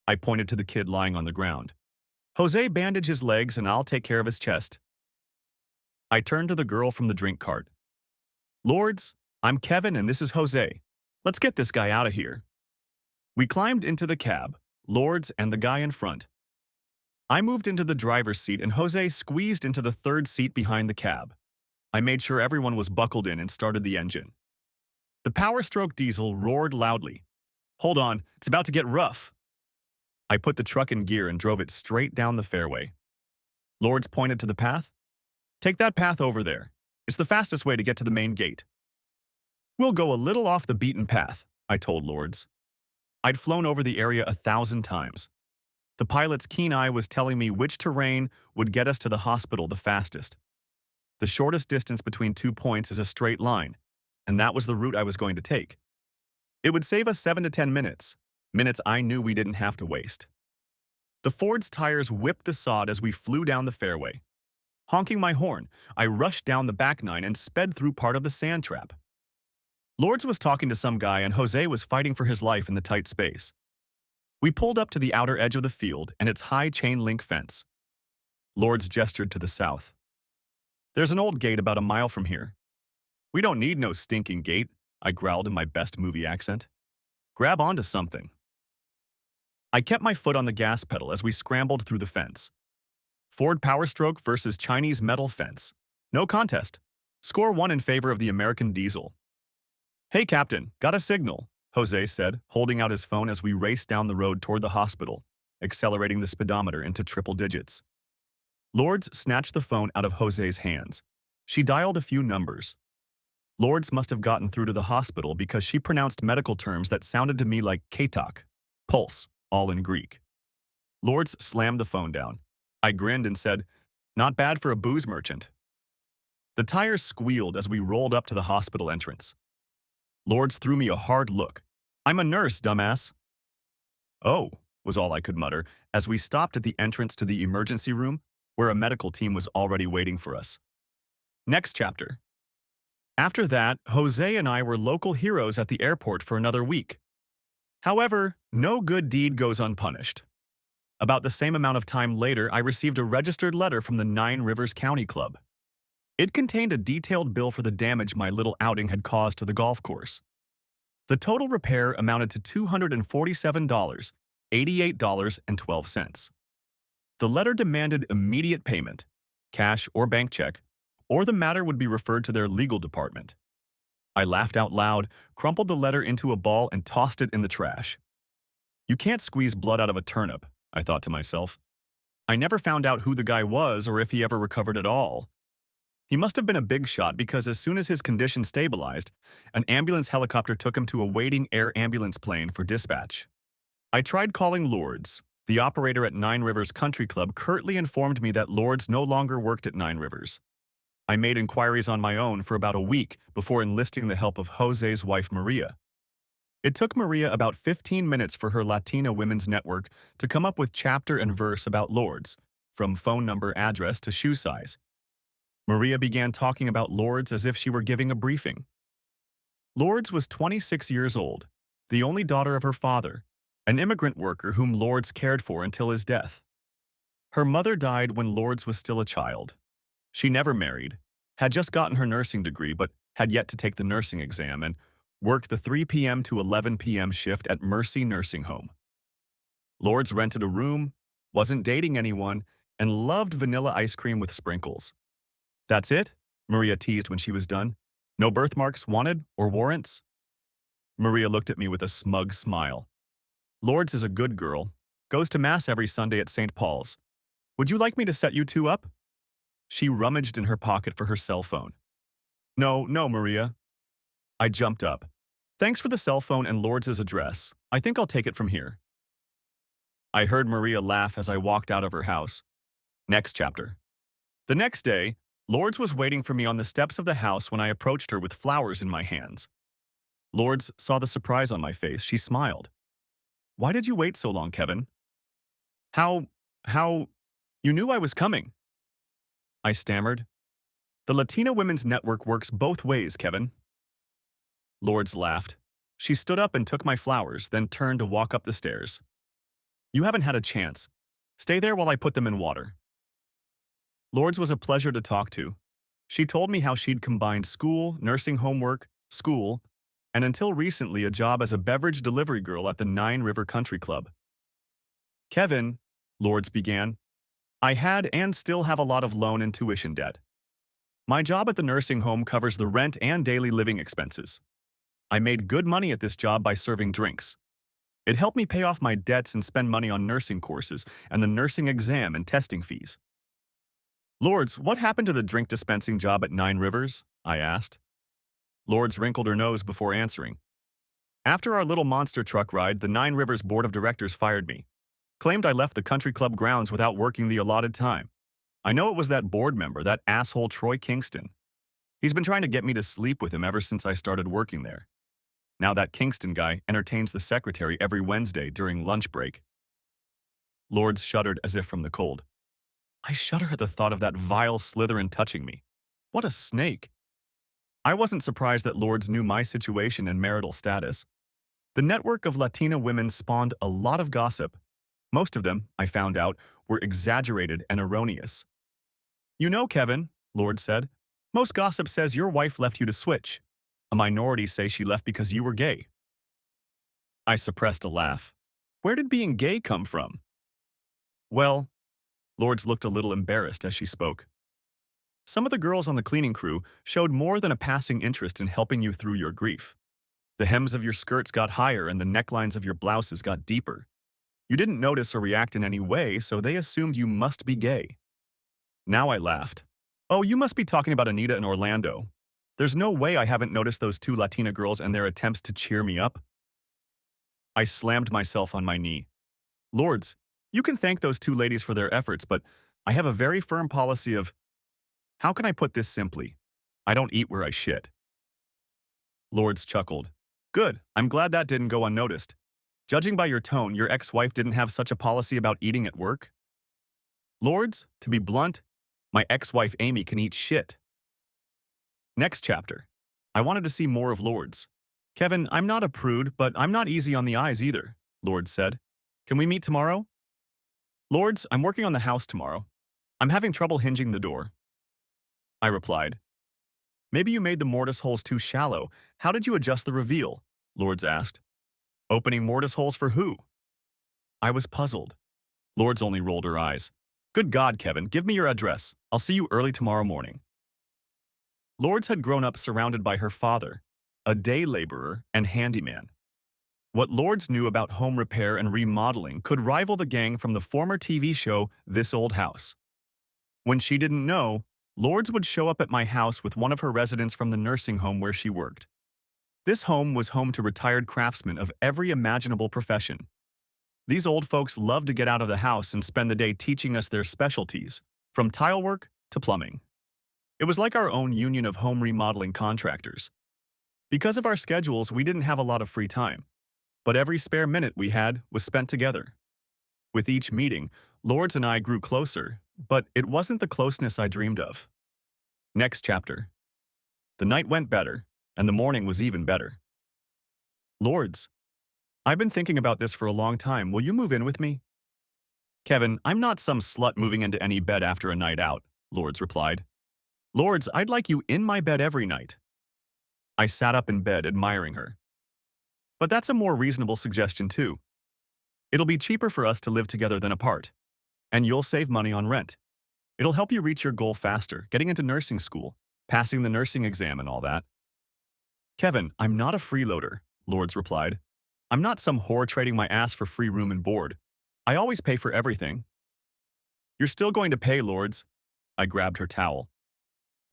I pointed to the kid lying on the ground. Jose, bandage his legs and I'll take care of his chest. I turned to the girl from the drink cart. Lords, I'm Kevin and this is Jose. Let's get this guy out of here. We climbed into the cab, Lords and the guy in front. I moved into the driver's seat and Jose squeezed into the third seat behind the cab. I made sure everyone was buckled in and started the engine. The Power Stroke diesel roared loudly. Hold on, it's about to get rough. I put the truck in gear and drove it straight down the fairway. Lords pointed to the path. Take that path over there. It's the fastest way to get to the main gate. We'll go a little off the beaten path, I told Lords. I'd flown over the area 1,000 times. The pilot's keen eye was telling me which terrain would get us to the hospital the fastest. The shortest distance between 2 points is a straight line, and that was the route I was going to take. It would save us 7 to 10 minutes, minutes I knew we didn't have to waste. The Ford's tires whipped the sod as we flew down the fairway. Honking my horn, I rushed down the back nine and sped through part of the sand trap. Lords was talking to some guy and Jose was fighting for his life in the tight space. We pulled up to the outer edge of the field and its high chain-link fence. Lords gestured to the south. There's an old gate about a mile from here. We don't need no stinking gate, I growled in my best movie accent. Grab onto something. I kept my foot on the gas pedal as we scrambled through the fence. Ford Power Stroke versus Chinese metal fence. No contest. Score 1 in favor of the American diesel. Hey, Captain, got a signal, Jose said, holding out his phone as we raced down the road toward the hospital, accelerating the speedometer into triple digits. Lords snatched the phone out of Jose's hands. She dialed a few numbers. Lords must have gotten through to the hospital because she pronounced medical terms that sounded to me like katok, pulse, all in Greek. Lords slammed the phone down. I grinned and said, not bad for a booze merchant. The tires squealed as we rolled up to the hospital entrance. Lords threw me a hard look. I'm a nurse, dumbass. Oh, was all I could mutter as we stopped at the entrance to the emergency room where a medical team was already waiting for us. Next chapter. After that, Jose and I were local heroes at the airport for another week. However, no good deed goes unpunished. About the same amount of time later, I received a registered letter from the Nine Rivers County Club. It contained a detailed bill for the damage my little outing had caused to the golf course. The total repair amounted to $247, $88.12. The letter demanded immediate payment, cash or bank check, or the matter would be referred to their legal department. I laughed out loud, crumpled the letter into a ball, and tossed it in the trash. You can't squeeze blood out of a turnip, I thought to myself. I never found out who the guy was or if he ever recovered at all. He must have been a big shot because as soon as his condition stabilized, an ambulance helicopter took him to a waiting air ambulance plane for dispatch. I tried calling Lords. The operator at Nine Rivers Country Club curtly informed me that Lords no longer worked at Nine Rivers. I made inquiries on my own for about a week before enlisting the help of Jose's wife, Maria. It took Maria about 15 minutes for her Latina Women's Network to come up with chapter and verse about Lords, from phone number, address to shoe size. Maria began talking about Lords as if she were giving a briefing. Lords was 26 years old, the only daughter of her father, an immigrant worker whom Lords cared for until his death. Her mother died when Lords was still a child. She never married, had just gotten her nursing degree but had yet to take the nursing exam, and worked the 3 p.m. to 11 p.m. shift at Mercy Nursing Home. Lords rented a room, wasn't dating anyone, and loved vanilla ice cream with sprinkles. That's it? Maria teased when she was done. No birthmarks wanted or warrants? Maria looked at me with a smug smile. Lords is a good girl, goes to Mass every Sunday at St. Paul's. Would you like me to set you two up? She rummaged in her pocket for her cell phone. No, Maria. I jumped up. Thanks for the cell phone and Lords' address. I think I'll take it from here. I heard Maria laugh as I walked out of her house. Next chapter. The next day, Lords was waiting for me on the steps of the house when I approached her with flowers in my hands. Lords saw the surprise on my face. She smiled. Why did you wait so long, Kevin? How, you knew I was coming. I stammered. The Latina Women's Network works both ways, Kevin. Lords laughed. She stood up and took my flowers, then turned to walk up the stairs. You haven't had a chance. Stay there while I put them in water. Lourdes was a pleasure to talk to. She told me how she'd combined school, nursing homework, school, and until recently a job as a beverage delivery girl at the Nine River Country Club. Kevin, Lourdes began, I had and still have a lot of loan and tuition debt. My job at the nursing home covers the rent and daily living expenses. I made good money at this job by serving drinks. It helped me pay off my debts and spend money on nursing courses and the nursing exam and testing fees. Lourdes, what happened to the drink dispensing job at Nine Rivers? I asked. Lourdes wrinkled her nose before answering. After our little monster truck ride, the Nine Rivers Board of Directors fired me. Claimed I left the country club grounds without working the allotted time. I know it was that board member, that asshole Troy Kingston. He's been trying to get me to sleep with him ever since I started working there. Now that Kingston guy entertains the secretary every Wednesday during lunch break. Lourdes shuddered as if from the cold. I shudder at the thought of that vile Slytherin touching me. What a snake. I wasn't surprised that Lourdes knew my situation and marital status. The network of Latina women spawned a lot of gossip. Most of them, I found out, were exaggerated and erroneous. You know, Kevin, Lourdes said, most gossip says your wife left you to switch. A minority say she left because you were gay. I suppressed a laugh. Where did being gay come from? Well, Lourdes looked a little embarrassed as she spoke. Some of the girls on the cleaning crew showed more than a passing interest in helping you through your grief. The hems of your skirts got higher and the necklines of your blouses got deeper. You didn't notice or react in any way, so they assumed you must be gay. Now I laughed. Oh, you must be talking about Anita and Orlando. There's no way I haven't noticed those two Latina girls and their attempts to cheer me up. I slammed myself on my knee. Lourdes, you can thank those two ladies for their efforts, but I have a very firm policy of, how can I put this simply? I don't eat where I shit. Lourdes chuckled. Good, I'm glad that didn't go unnoticed. Judging by your tone, your ex-wife didn't have such a policy about eating at work? Lourdes, to be blunt, my ex-wife Amy can eat shit. Next chapter. I wanted to see more of Lourdes. Kevin, I'm not a prude, but I'm not easy on the eyes either, Lourdes said. Can we meet tomorrow? Lourdes, I'm working on the house tomorrow. I'm having trouble hinging the door. I replied. Maybe you made the mortise holes too shallow. How did you adjust the reveal? Lourdes asked. Opening mortise holes for who? I was puzzled. Lourdes only rolled her eyes. Good God, Kevin, give me your address. I'll see you early tomorrow morning. Lourdes had grown up surrounded by her father, a day laborer and handyman. What Lourdes knew about home repair and remodeling could rival the gang from the former TV show This Old House. When she didn't know, Lourdes would show up at my house with one of her residents from the nursing home where she worked. This home was home to retired craftsmen of every imaginable profession. These old folks loved to get out of the house and spend the day teaching us their specialties, from tile work to plumbing. It was like our own union of home remodeling contractors. Because of our schedules, we didn't have a lot of free time, but every spare minute we had was spent together. With each meeting, Lourdes and I grew closer, but it wasn't the closeness I dreamed of. Next chapter. The night went better, and the morning was even better. Lourdes, I've been thinking about this for a long time. Will you move in with me? Kevin, I'm not some slut moving into any bed after a night out, Lourdes replied. Lourdes, I'd like you in my bed every night. I sat up in bed, admiring her. But that's a more reasonable suggestion, too. It'll be cheaper for us to live together than apart, and you'll save money on rent. It'll help you reach your goal faster, getting into nursing school, passing the nursing exam and all that. Kevin, I'm not a freeloader, Lourdes replied. I'm not some whore trading my ass for free room and board. I always pay for everything. You're still going to pay, Lourdes. I grabbed her towel.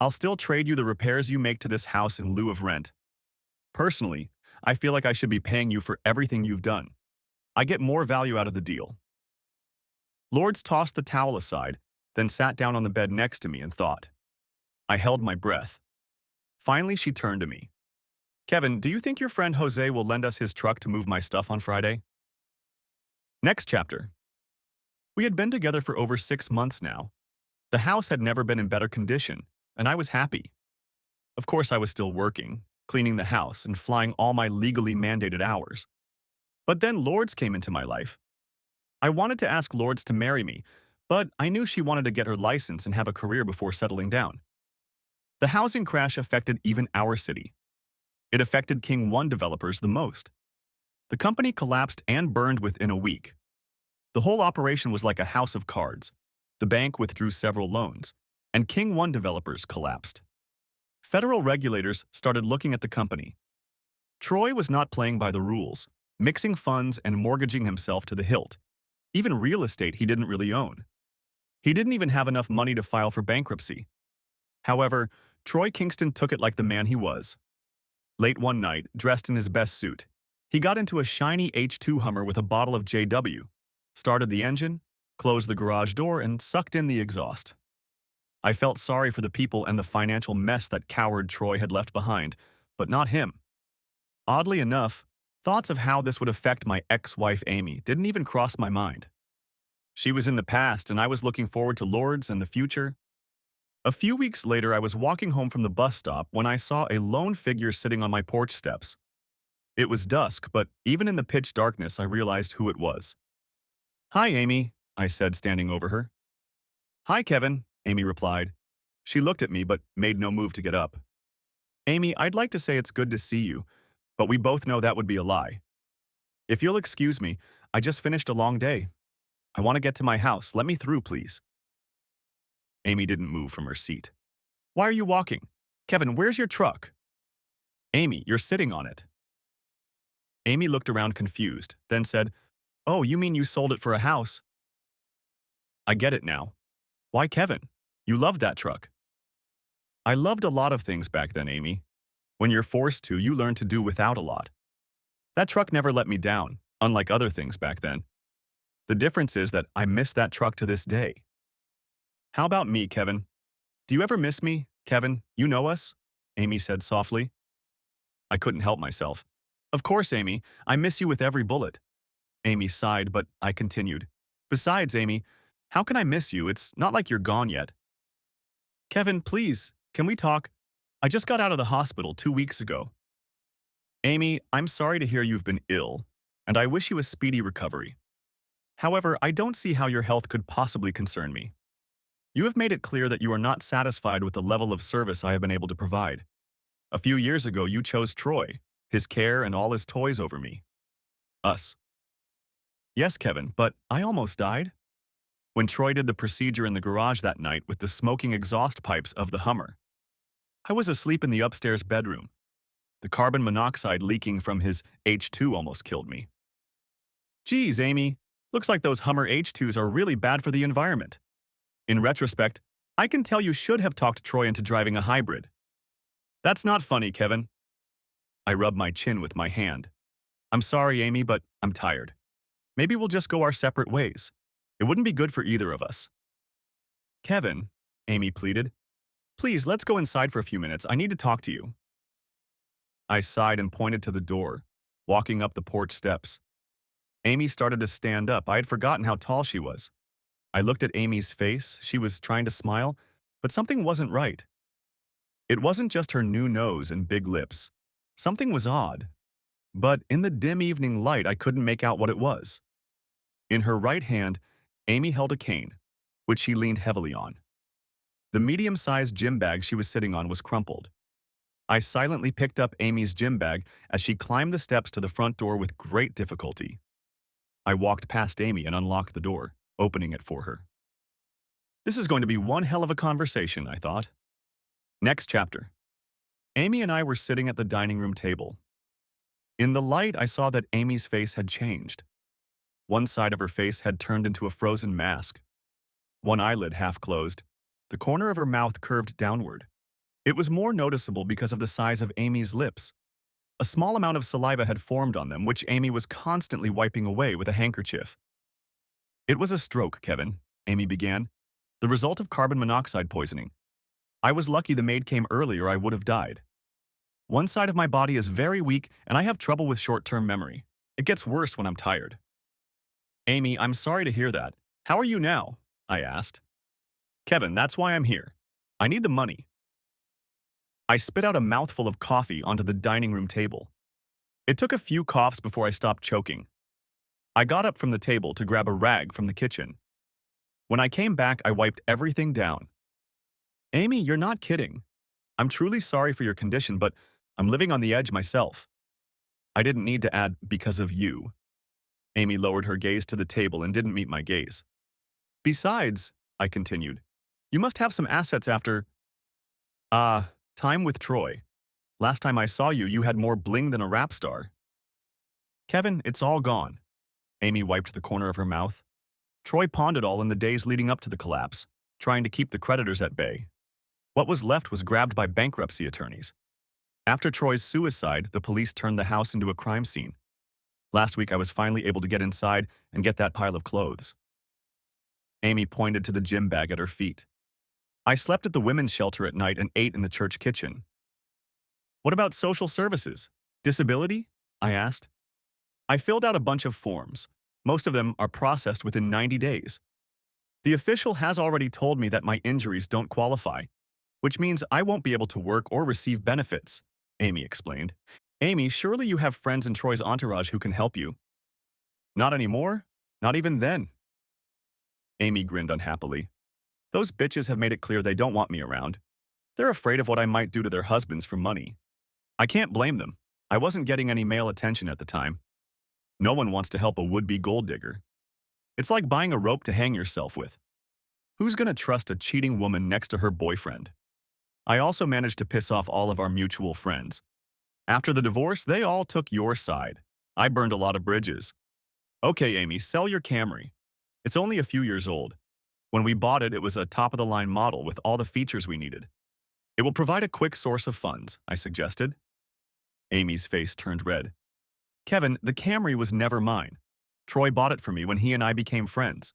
I'll still trade you the repairs you make to this house in lieu of rent. Personally, I feel like I should be paying you for everything you've done. I get more value out of the deal. Lourdes tossed the towel aside, then sat down on the bed next to me and thought. I held my breath. Finally, she turned to me. Kevin, do you think your friend Jose will lend us his truck to move my stuff on Friday? Next chapter. We had been together for over 6 months now. The house had never been in better condition, and I was happy. Of course, I was still working, cleaning the house and flying all my legally mandated hours. But then Lourdes came into my life. I wanted to ask Lourdes to marry me, but I knew she wanted to get her license and have a career before settling down. The housing crash affected even our city. It affected King 1 developers the most. The company collapsed and burned within a week. The whole operation was like a house of cards. The bank withdrew several loans, and King 1 developers collapsed. Federal regulators started looking at the company. Troy was not playing by the rules, mixing funds and mortgaging himself to the hilt. Even real estate he didn't really own. He didn't even have enough money to file for bankruptcy. However, Troy Kingston took it like the man he was. Late one night, dressed in his best suit, he got into a shiny H2 Hummer with a bottle of JW, started the engine, closed the garage door, and sucked in the exhaust. I felt sorry for the people and the financial mess that coward Troy had left behind, but not him. Oddly enough, thoughts of how this would affect my ex-wife Amy didn't even cross my mind. She was in the past, and I was looking forward to Lourdes and the future. A few weeks later, I was walking home from the bus stop when I saw a lone figure sitting on my porch steps. It was dusk, but even in the pitch darkness, I realized who it was. "Hi, Amy," I said, standing over her. "Hi, Kevin," Amy replied. She looked at me but made no move to get up. "Amy, I'd like to say it's good to see you, but we both know that would be a lie. If you'll excuse me, I just finished a long day. I want to get to my house. Let me through, please." Amy didn't move from her seat. "Why are you walking? Kevin, where's your truck?" "Amy, you're sitting on it." Amy looked around confused, then said, "Oh, you mean you sold it for a house? I get it now. Why, Kevin? You loved that truck." "I loved a lot of things back then, Amy. When you're forced to, you learn to do without a lot. That truck never let me down, unlike other things back then. The difference is that I miss that truck to this day." "How about me, Kevin? Do you ever miss me, Kevin? You know us?" Amy said softly. I couldn't help myself. "Of course, Amy. I miss you with every bullet." Amy sighed, but I continued. "Besides, Amy, how can I miss you? It's not like you're gone yet." "Kevin, please, can we talk? I just got out of the hospital 2 weeks ago." "Amy, I'm sorry to hear you've been ill, and I wish you a speedy recovery. However, I don't see how your health could possibly concern me. You have made it clear that you are not satisfied with the level of service I have been able to provide. A few years ago, you chose Troy, his care, and all his toys over me. Us. Yes, Kevin, but I almost died. When Troy did the procedure in the garage that night with the smoking exhaust pipes of the Hummer. I was asleep in the upstairs bedroom. The carbon monoxide leaking from his H2 almost killed me." "Geez, Amy, looks like those Hummer H2s are really bad for the environment. In retrospect, I can tell you should have talked Troy into driving a hybrid." "That's not funny, Kevin." I rubbed my chin with my hand. "I'm sorry, Amy, but I'm tired. Maybe we'll just go our separate ways. It wouldn't be good for either of us." "Kevin," Amy pleaded, "please, let's go inside for a few minutes. I need to talk to you." I sighed and pointed to the door, walking up the porch steps. Amy started to stand up. I had forgotten how tall she was. I looked at Amy's face. She was trying to smile, but something wasn't right. It wasn't just her new nose and big lips. Something was odd. But in the dim evening light, I couldn't make out what it was. In her right hand, Amy held a cane, which she leaned heavily on. The medium-sized gym bag she was sitting on was crumpled. I silently picked up Amy's gym bag as she climbed the steps to the front door with great difficulty. I walked past Amy and unlocked the door, opening it for her. This is going to be one hell of a conversation, I thought. Next chapter. Amy and I were sitting at the dining room table. In the light, I saw that Amy's face had changed. One side of her face had turned into a frozen mask. One eyelid half closed. The corner of her mouth curved downward. It was more noticeable because of the size of Amy's lips. A small amount of saliva had formed on them, which Amy was constantly wiping away with a handkerchief. "It was a stroke, Kevin," Amy began. "The result of carbon monoxide poisoning. I was lucky the maid came early or I would have died. One side of my body is very weak and I have trouble with short-term memory. It gets worse when I'm tired." "Amy, I'm sorry to hear that. How are you now?" I asked. "Kevin, that's why I'm here. I need the money." I spit out a mouthful of coffee onto the dining room table. It took a few coughs before I stopped choking. I got up from the table to grab a rag from the kitchen. When I came back, I wiped everything down. Amy, you're not kidding. I'm truly sorry for your condition, but I'm living on the edge myself. I didn't need to add because of you. Amy lowered her gaze to the table and didn't meet my gaze. Besides, I continued, you must have some assets after, time with Troy. Last time I saw you, you had more bling than a rap star. Kevin, it's all gone. Amy wiped the corner of her mouth. Troy pawned it all in the days leading up to the collapse, trying to keep the creditors at bay. What was left was grabbed by bankruptcy attorneys. After Troy's suicide, the police turned the house into a crime scene. Last week, I was finally able to get inside and get that pile of clothes. Amy pointed to the gym bag at her feet. I slept at the women's shelter at night and ate in the church kitchen. What about social services? Disability? I asked. I filled out a bunch of forms. Most of them are processed within 90 days. The official has already told me that my injuries don't qualify, which means I won't be able to work or receive benefits, Amy explained. Amy, surely you have friends in Troy's entourage who can help you. Not anymore? Not even then. Amy grinned unhappily. Those bitches have made it clear they don't want me around. They're afraid of what I might do to their husbands for money. I can't blame them. I wasn't getting any male attention at the time. No one wants to help a would-be gold digger. It's like buying a rope to hang yourself with. Who's gonna trust a cheating woman next to her boyfriend? I also managed to piss off all of our mutual friends. After the divorce, they all took your side. I burned a lot of bridges. Okay, Amy, sell your Camry. It's only a few years old. When we bought it, it was a top-of-the-line model with all the features we needed. It will provide a quick source of funds, I suggested. Amy's face turned red. Kevin, the Camry was never mine. Troy bought it for me when he and I became friends.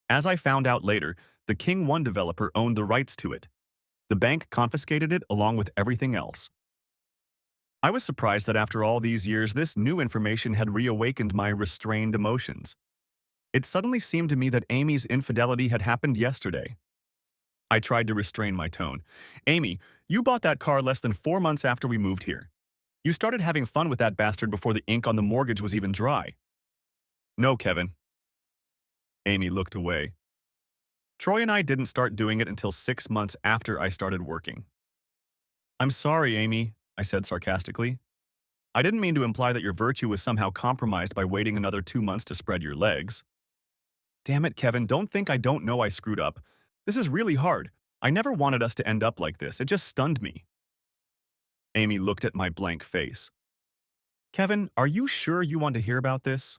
As I found out later, the King One developer owned the rights to it. The bank confiscated it along with everything else. I was surprised that after all these years, this new information had reawakened my restrained emotions. It suddenly seemed to me that Amy's infidelity had happened yesterday. I tried to restrain my tone. Amy, you bought that car less than 4 months after we moved here. You started having fun with that bastard before the ink on the mortgage was even dry. No, Kevin. Amy looked away. Troy and I didn't start doing it until 6 months after I started working. I'm sorry, Amy, I said sarcastically. I didn't mean to imply that your virtue was somehow compromised by waiting another 2 months to spread your legs. Damn it, Kevin, don't think I don't know I screwed up. This is really hard. I never wanted us to end up like this. It just stunned me. Amy looked at my blank face. Kevin, are you sure you want to hear about this?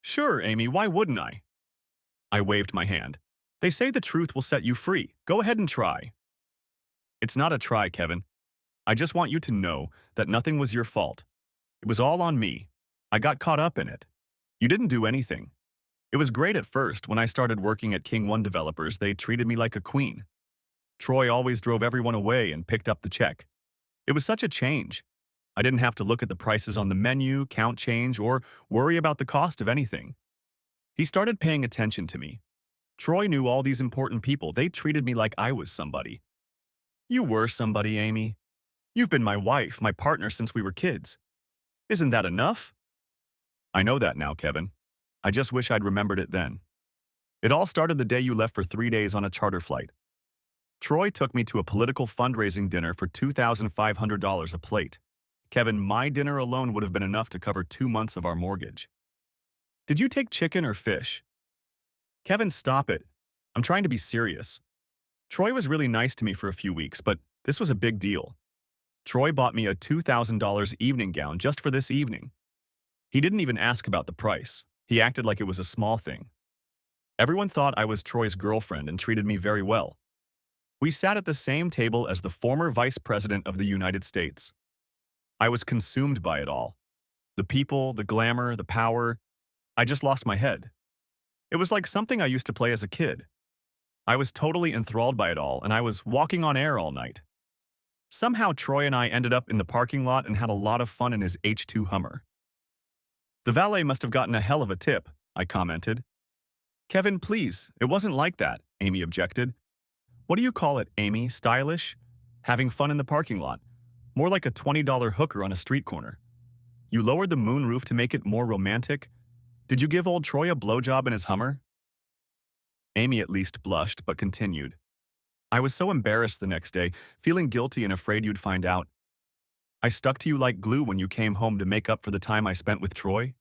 Sure, Amy, why wouldn't I? I waved my hand. They say the truth will set you free. Go ahead and try. It's not a try, Kevin. I just want you to know that nothing was your fault. It was all on me. I got caught up in it. You didn't do anything. It was great at first. When I started working at King One Developers, they treated me like a queen. Troy always drove everyone away and picked up the check. It was such a change. I didn't have to look at the prices on the menu, count change, or worry about the cost of anything. He started paying attention to me. Troy knew all these important people. They treated me like I was somebody. You were somebody, Amy. You've been my wife, my partner since we were kids. Isn't that enough? I know that now, Kevin. I just wish I'd remembered it then. It all started the day you left for 3 days on a charter flight. Troy took me to a political fundraising dinner for $2,500 a plate. Kevin, my dinner alone would have been enough to cover 2 months of our mortgage. Did you take chicken or fish? Kevin, stop it. I'm trying to be serious. Troy was really nice to me for a few weeks, but this was a big deal. Troy bought me a $2,000 evening gown just for this evening. He didn't even ask about the price. He acted like it was a small thing. Everyone thought I was Troy's girlfriend and treated me very well. We sat at the same table as the former Vice President of the United States. I was consumed by it all. The people, the glamour, the power. I just lost my head. It was like something I used to play as a kid. I was totally enthralled by it all, and I was walking on air all night. Somehow Troy and I ended up in the parking lot and had a lot of fun in his H2 Hummer. The valet must have gotten a hell of a tip, I commented. Kevin, please, it wasn't like that, Amy objected. What do you call it, Amy? Stylish? Having fun in the parking lot. More like a $20 hooker on a street corner. You lowered the moonroof to make it more romantic. Did you give old Troy a blowjob in his Hummer? Amy at least blushed, but continued. I was so embarrassed the next day, feeling guilty and afraid you'd find out. I stuck to you like glue when you came home to make up for the time I spent with Troy.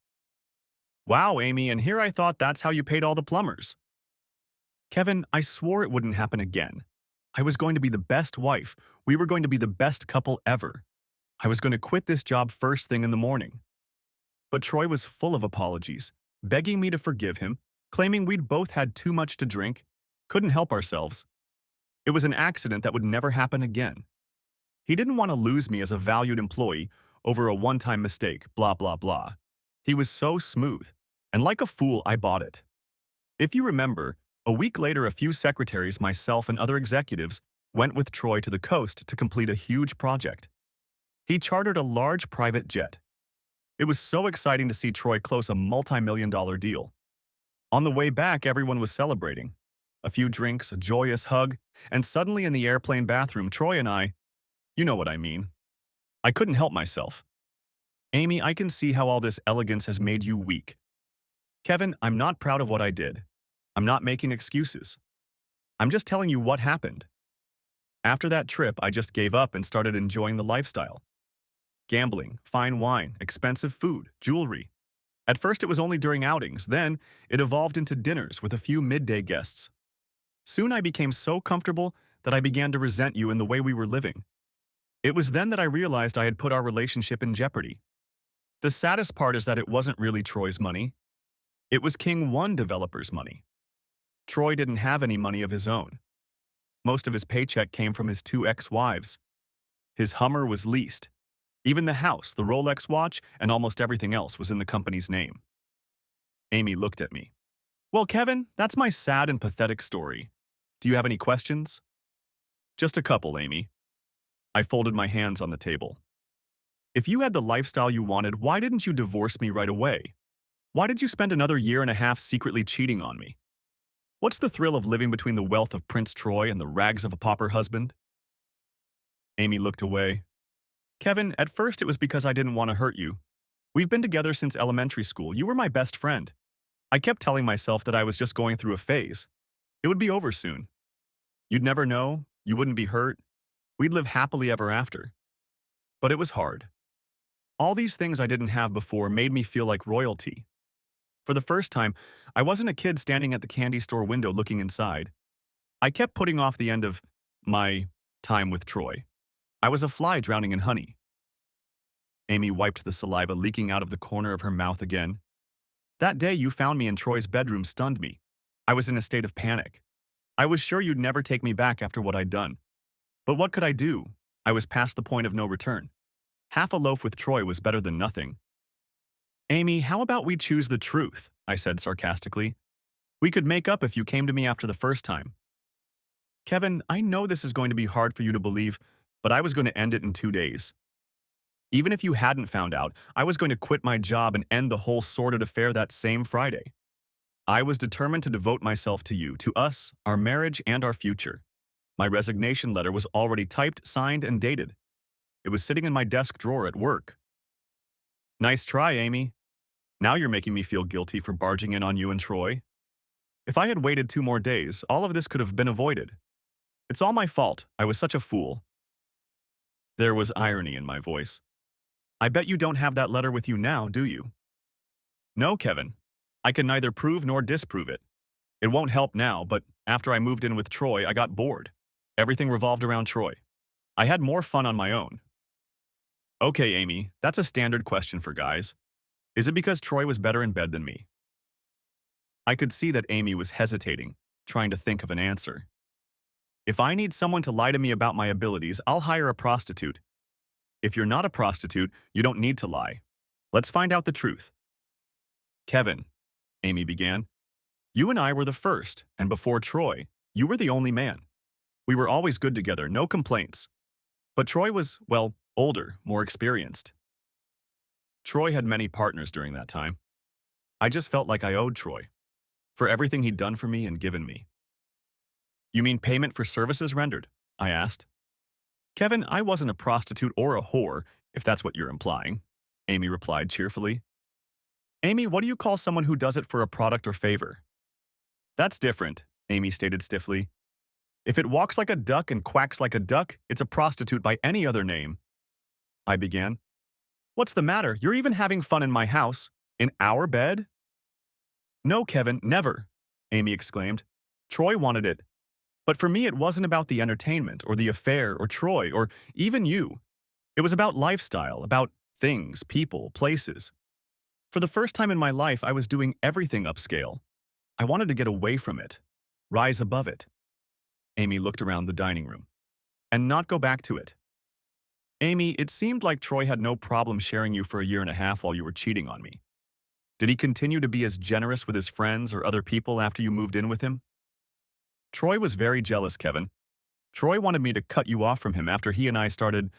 Wow, Amy, and here I thought that's how you paid all the plumbers. Kevin, I swore it wouldn't happen again. I was going to be the best wife. We were going to be the best couple ever. I was going to quit this job first thing in the morning. But Troy was full of apologies, begging me to forgive him, claiming we'd both had too much to drink, couldn't help ourselves. It was an accident that would never happen again. He didn't want to lose me as a valued employee over a one-time mistake, blah, blah, blah. He was so smooth, and like a fool, I bought it. If you remember, a week later, a few secretaries, myself, and other executives went with Troy to the coast to complete a huge project. He chartered a large private jet. It was so exciting to see Troy close a multi-million-dollar deal. On the way back, everyone was celebrating. A few drinks, a joyous hug, and suddenly in the airplane bathroom, Troy and I, you know what I mean. I couldn't help myself. Amy, I can see how all this elegance has made you weak. Kevin, I'm not proud of what I did. I'm not making excuses. I'm just telling you what happened. After that trip, I just gave up and started enjoying the lifestyle. Gambling, fine wine, expensive food, jewelry. At first it was only during outings, then it evolved into dinners with a few midday guests. Soon I became so comfortable that I began to resent you in the way we were living. It was then that I realized I had put our relationship in jeopardy. The saddest part is that it wasn't really Troy's money. It was King One developer's money. Troy didn't have any money of his own. Most of his paycheck came from his two ex-wives. His Hummer was leased. Even the house, the Rolex watch, and almost everything else was in the company's name. Amy looked at me. Well, Kevin, that's my sad and pathetic story. Do you have any questions? Just a couple, Amy. I folded my hands on the table. If you had the lifestyle you wanted, why didn't you divorce me right away? Why did you spend another year and a half secretly cheating on me? What's the thrill of living between the wealth of Prince Troy and the rags of a pauper husband? Amy looked away. Kevin, at first it was because I didn't want to hurt you. We've been together since elementary school. You were my best friend. I kept telling myself that I was just going through a phase. It would be over soon. You'd never know. You wouldn't be hurt. We'd live happily ever after. But it was hard. All these things I didn't have before made me feel like royalty. For the first time, I wasn't a kid standing at the candy store window looking inside. I kept putting off the end of my time with Troy. I was a fly drowning in honey. Amy wiped the saliva leaking out of the corner of her mouth again. That day you found me in Troy's bedroom stunned me. I was in a state of panic. I was sure you'd never take me back after what I'd done. But what could I do? I was past the point of no return. Half a loaf with Troy was better than nothing. Amy, how about we choose the truth? I said sarcastically. We could make up if you came to me after the first time. Kevin, I know this is going to be hard for you to believe, but I was going to end it in 2 days. Even if you hadn't found out, I was going to quit my job and end the whole sordid affair that same Friday. I was determined to devote myself to you, to us, our marriage, and our future. My resignation letter was already typed, signed, and dated. It was sitting in my desk drawer at work. Nice try, Amy. Now you're making me feel guilty for barging in on you and Troy. If I had waited 2 more days, all of this could have been avoided. It's all my fault. I was such a fool. There was irony in my voice. I bet you don't have that letter with you now, do you? No, Kevin. I can neither prove nor disprove it. It won't help now, but after I moved in with Troy, I got bored. Everything revolved around Troy. I had more fun on my own. Okay, Amy, that's a standard question for guys. Is it because Troy was better in bed than me? I could see that Amy was hesitating, trying to think of an answer. If I need someone to lie to me about my abilities, I'll hire a prostitute. If you're not a prostitute, you don't need to lie. Let's find out the truth. Kevin, Amy began, you and I were the first, and before Troy, you were the only man. We were always good together, no complaints. But Troy was, well, older, more experienced. Troy had many partners during that time. I just felt like I owed Troy, for everything he'd done for me and given me. You mean payment for services rendered? I asked. Kevin, I wasn't a prostitute or a whore, if that's what you're implying, Amy replied cheerfully. Amy, what do you call someone who does it for a product or favor? That's different, Amy stated stiffly. If it walks like a duck and quacks like a duck, it's a prostitute by any other name. I began. What's the matter? You're even having fun in my house? In our bed? No, Kevin, never, Amy exclaimed. Troy wanted it. But for me, it wasn't about the entertainment or the affair or Troy or even you. It was about lifestyle, about things, people, places. For the first time in my life, I was doing everything upscale. I wanted to get away from it, rise above it. Amy looked around the dining room. And not go back to it. Amy, it seemed like Troy had no problem sharing you for a year and a half while you were cheating on me. Did he continue to be as generous with his friends or other people after you moved in with him? Troy was very jealous, Kevin. Troy wanted me to cut you off from him after he and I started,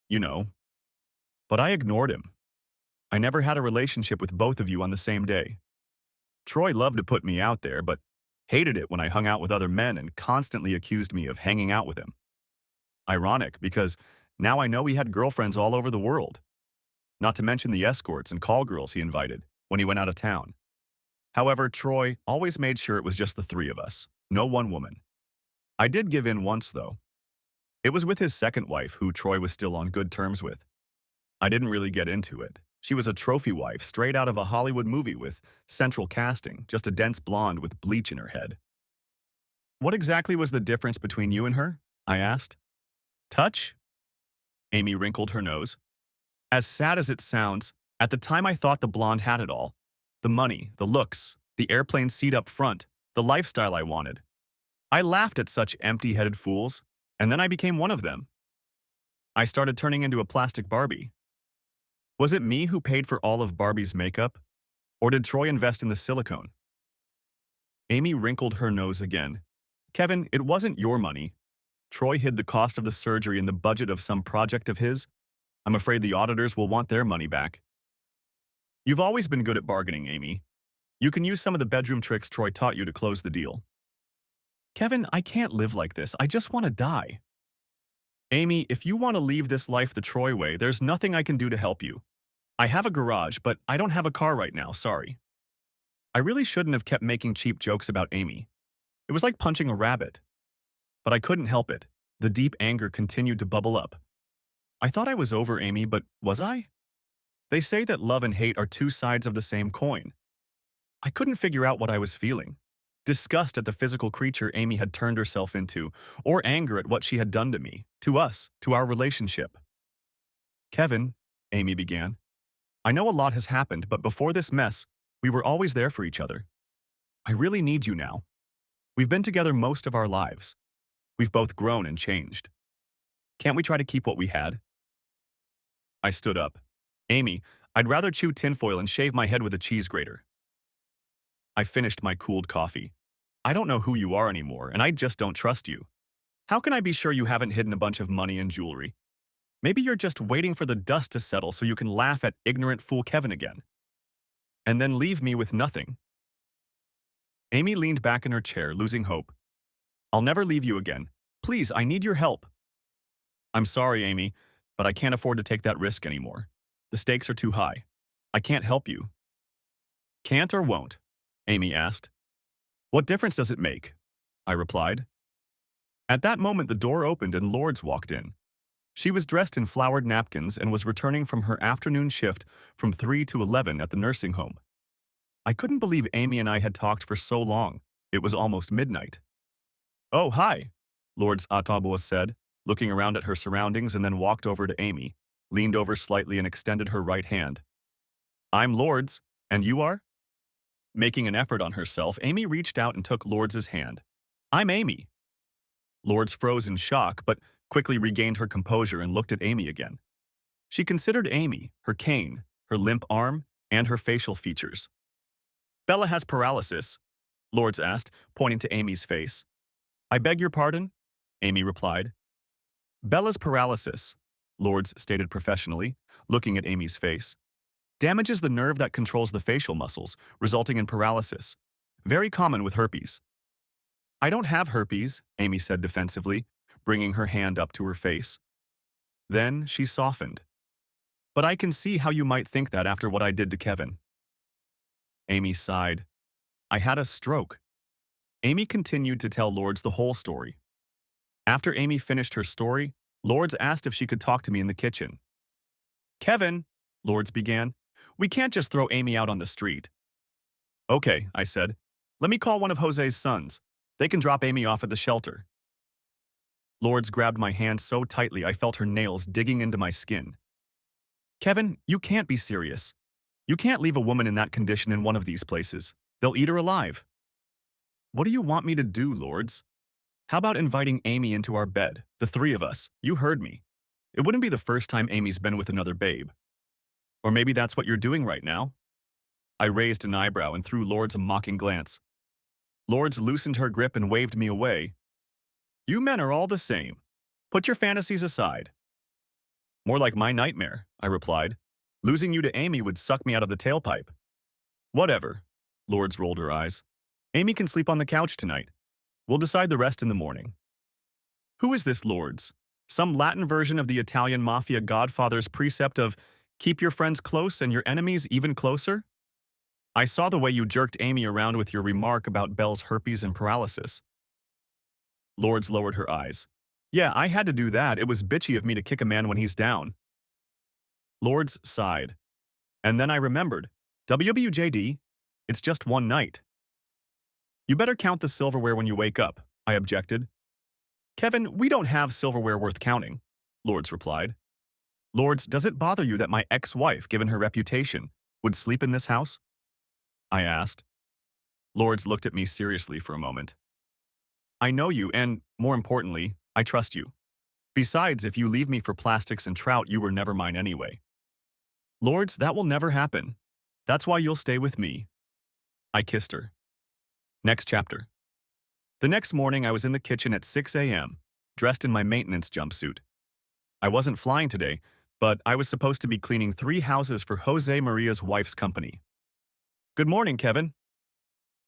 you know, but I ignored him. I never had a relationship with both of you on the same day. Troy loved to put me out there, but hated it when I hung out with other men and constantly accused me of hanging out with him. Ironic, because now I know he had girlfriends all over the world, not to mention the escorts and call girls he invited when he went out of town. However, Troy always made sure it was just the three of us, no one woman. I did give in once, though. It was with his second wife, who Troy was still on good terms with. I didn't really get into it. She was a trophy wife straight out of a Hollywood movie with central casting, just a dense blonde with bleach in her head. What exactly was the difference between you and her? I asked. Touch? Amy wrinkled her nose. As sad as it sounds, at the time I thought the blonde had it all. The money, the looks, the airplane seat up front, the lifestyle I wanted. I laughed at such empty-headed fools, and then I became one of them. I started turning into a plastic Barbie. Was it me who paid for all of Barbie's makeup? Or did Troy invest in the silicone? Amy wrinkled her nose again. Kevin, it wasn't your money. Troy hid the cost of the surgery in the budget of some project of his. I'm afraid the auditors will want their money back. You've always been good at bargaining, Amy. You can use some of the bedroom tricks Troy taught you to close the deal. Kevin, I can't live like this. I just want to die. Amy, if you want to leave this life the Troy way, there's nothing I can do to help you. I have a garage, but I don't have a car right now, sorry. I really shouldn't have kept making cheap jokes about Amy. It was like punching a rabbit. But I couldn't help it. The deep anger continued to bubble up. I thought I was over Amy, but was I? They say that love and hate are two sides of the same coin. I couldn't figure out what I was feeling. Disgust at the physical creature Amy had turned herself into, or anger at what she had done to me, to us, to our relationship. Kevin, Amy began, I know a lot has happened, but before this mess, we were always there for each other. I really need you now. We've been together most of our lives. We've both grown and changed. Can't we try to keep what we had? I stood up. Amy, I'd rather chew tinfoil and shave my head with a cheese grater. I finished my cooled coffee. I don't know who you are anymore, and I just don't trust you. How can I be sure you haven't hidden a bunch of money and jewelry? Maybe you're just waiting for the dust to settle so you can laugh at ignorant fool Kevin again. And then leave me with nothing. Amy leaned back in her chair, losing hope. I'll never leave you again. Please, I need your help. I'm sorry, Amy, but I can't afford to take that risk anymore. The stakes are too high. I can't help you. Can't or won't? Amy asked. What difference does it make? I replied. At that moment, the door opened and Lourdes walked in. She was dressed in flowered napkins and was returning from her afternoon shift from 3 to 11 at the nursing home. I couldn't believe Amy and I had talked for so long. It was almost midnight. Oh, hi, Lourdes Atabua said, looking around at her surroundings and then walked over to Amy, leaned over slightly and extended her right hand. I'm Lourdes, and you are? Making an effort on herself, Amy reached out and took Lourdes's hand. I'm Amy. Lourdes froze in shock, but quickly regained her composure and looked at Amy again. She considered Amy, her cane, her limp arm, and her facial features. Bella has paralysis, Lourdes asked, pointing to Amy's face. I beg your pardon? Amy replied. Bella's paralysis, Lourdes stated professionally, looking at Amy's face, damages the nerve that controls the facial muscles, resulting in paralysis. Very common with herpes. I don't have herpes, Amy said defensively, bringing her hand up to her face. Then she softened. But I can see how you might think that after what I did to Kevin. Amy sighed. I had a stroke. Amy continued to tell Lords the whole story. After Amy finished her story, Lords asked if she could talk to me in the kitchen. Kevin, Lords began, we can't just throw Amy out on the street. Okay, I said. Let me call one of Jose's sons. They can drop Amy off at the shelter. Lords grabbed my hand so tightly I felt her nails digging into my skin. Kevin, you can't be serious. You can't leave a woman in that condition in one of these places. They'll eat her alive. What do you want me to do, Lords? How about inviting Amy into our bed, the three of us? You heard me. It wouldn't be the first time Amy's been with another babe. Or maybe that's what you're doing right now? I raised an eyebrow and threw Lords a mocking glance. Lords loosened her grip and waved me away. You men are all the same. Put your fantasies aside. More like my nightmare, I replied. Losing you to Amy would suck me out of the tailpipe. Whatever. Lords rolled her eyes. Amy can sleep on the couch tonight. We'll decide the rest in the morning. Who is this, Lords? Some Latin version of the Italian mafia godfather's precept of keep your friends close and your enemies even closer? I saw the way you jerked Amy around with your remark about Belle's herpes and paralysis. Lords lowered her eyes. Yeah, I had to do that. It was bitchy of me to kick a man when he's down. Lords sighed. And then I remembered. WWJD, it's just one night. You better count the silverware when you wake up, I objected. Kevin, we don't have silverware worth counting, Lords replied. Lords, does it bother you that my ex-wife, given her reputation, would sleep in this house? I asked. Lords looked at me seriously for a moment. I know you, and, more importantly, I trust you. Besides, if you leave me for plastics and trout, you were never mine anyway. Lords, that will never happen. That's why you'll stay with me. I kissed her. Next chapter. The next morning, I was in the kitchen at 6 a.m., dressed in my maintenance jumpsuit. I wasn't flying today, but I was supposed to be cleaning 3 houses for Jose Maria's wife's company. Good morning, Kevin.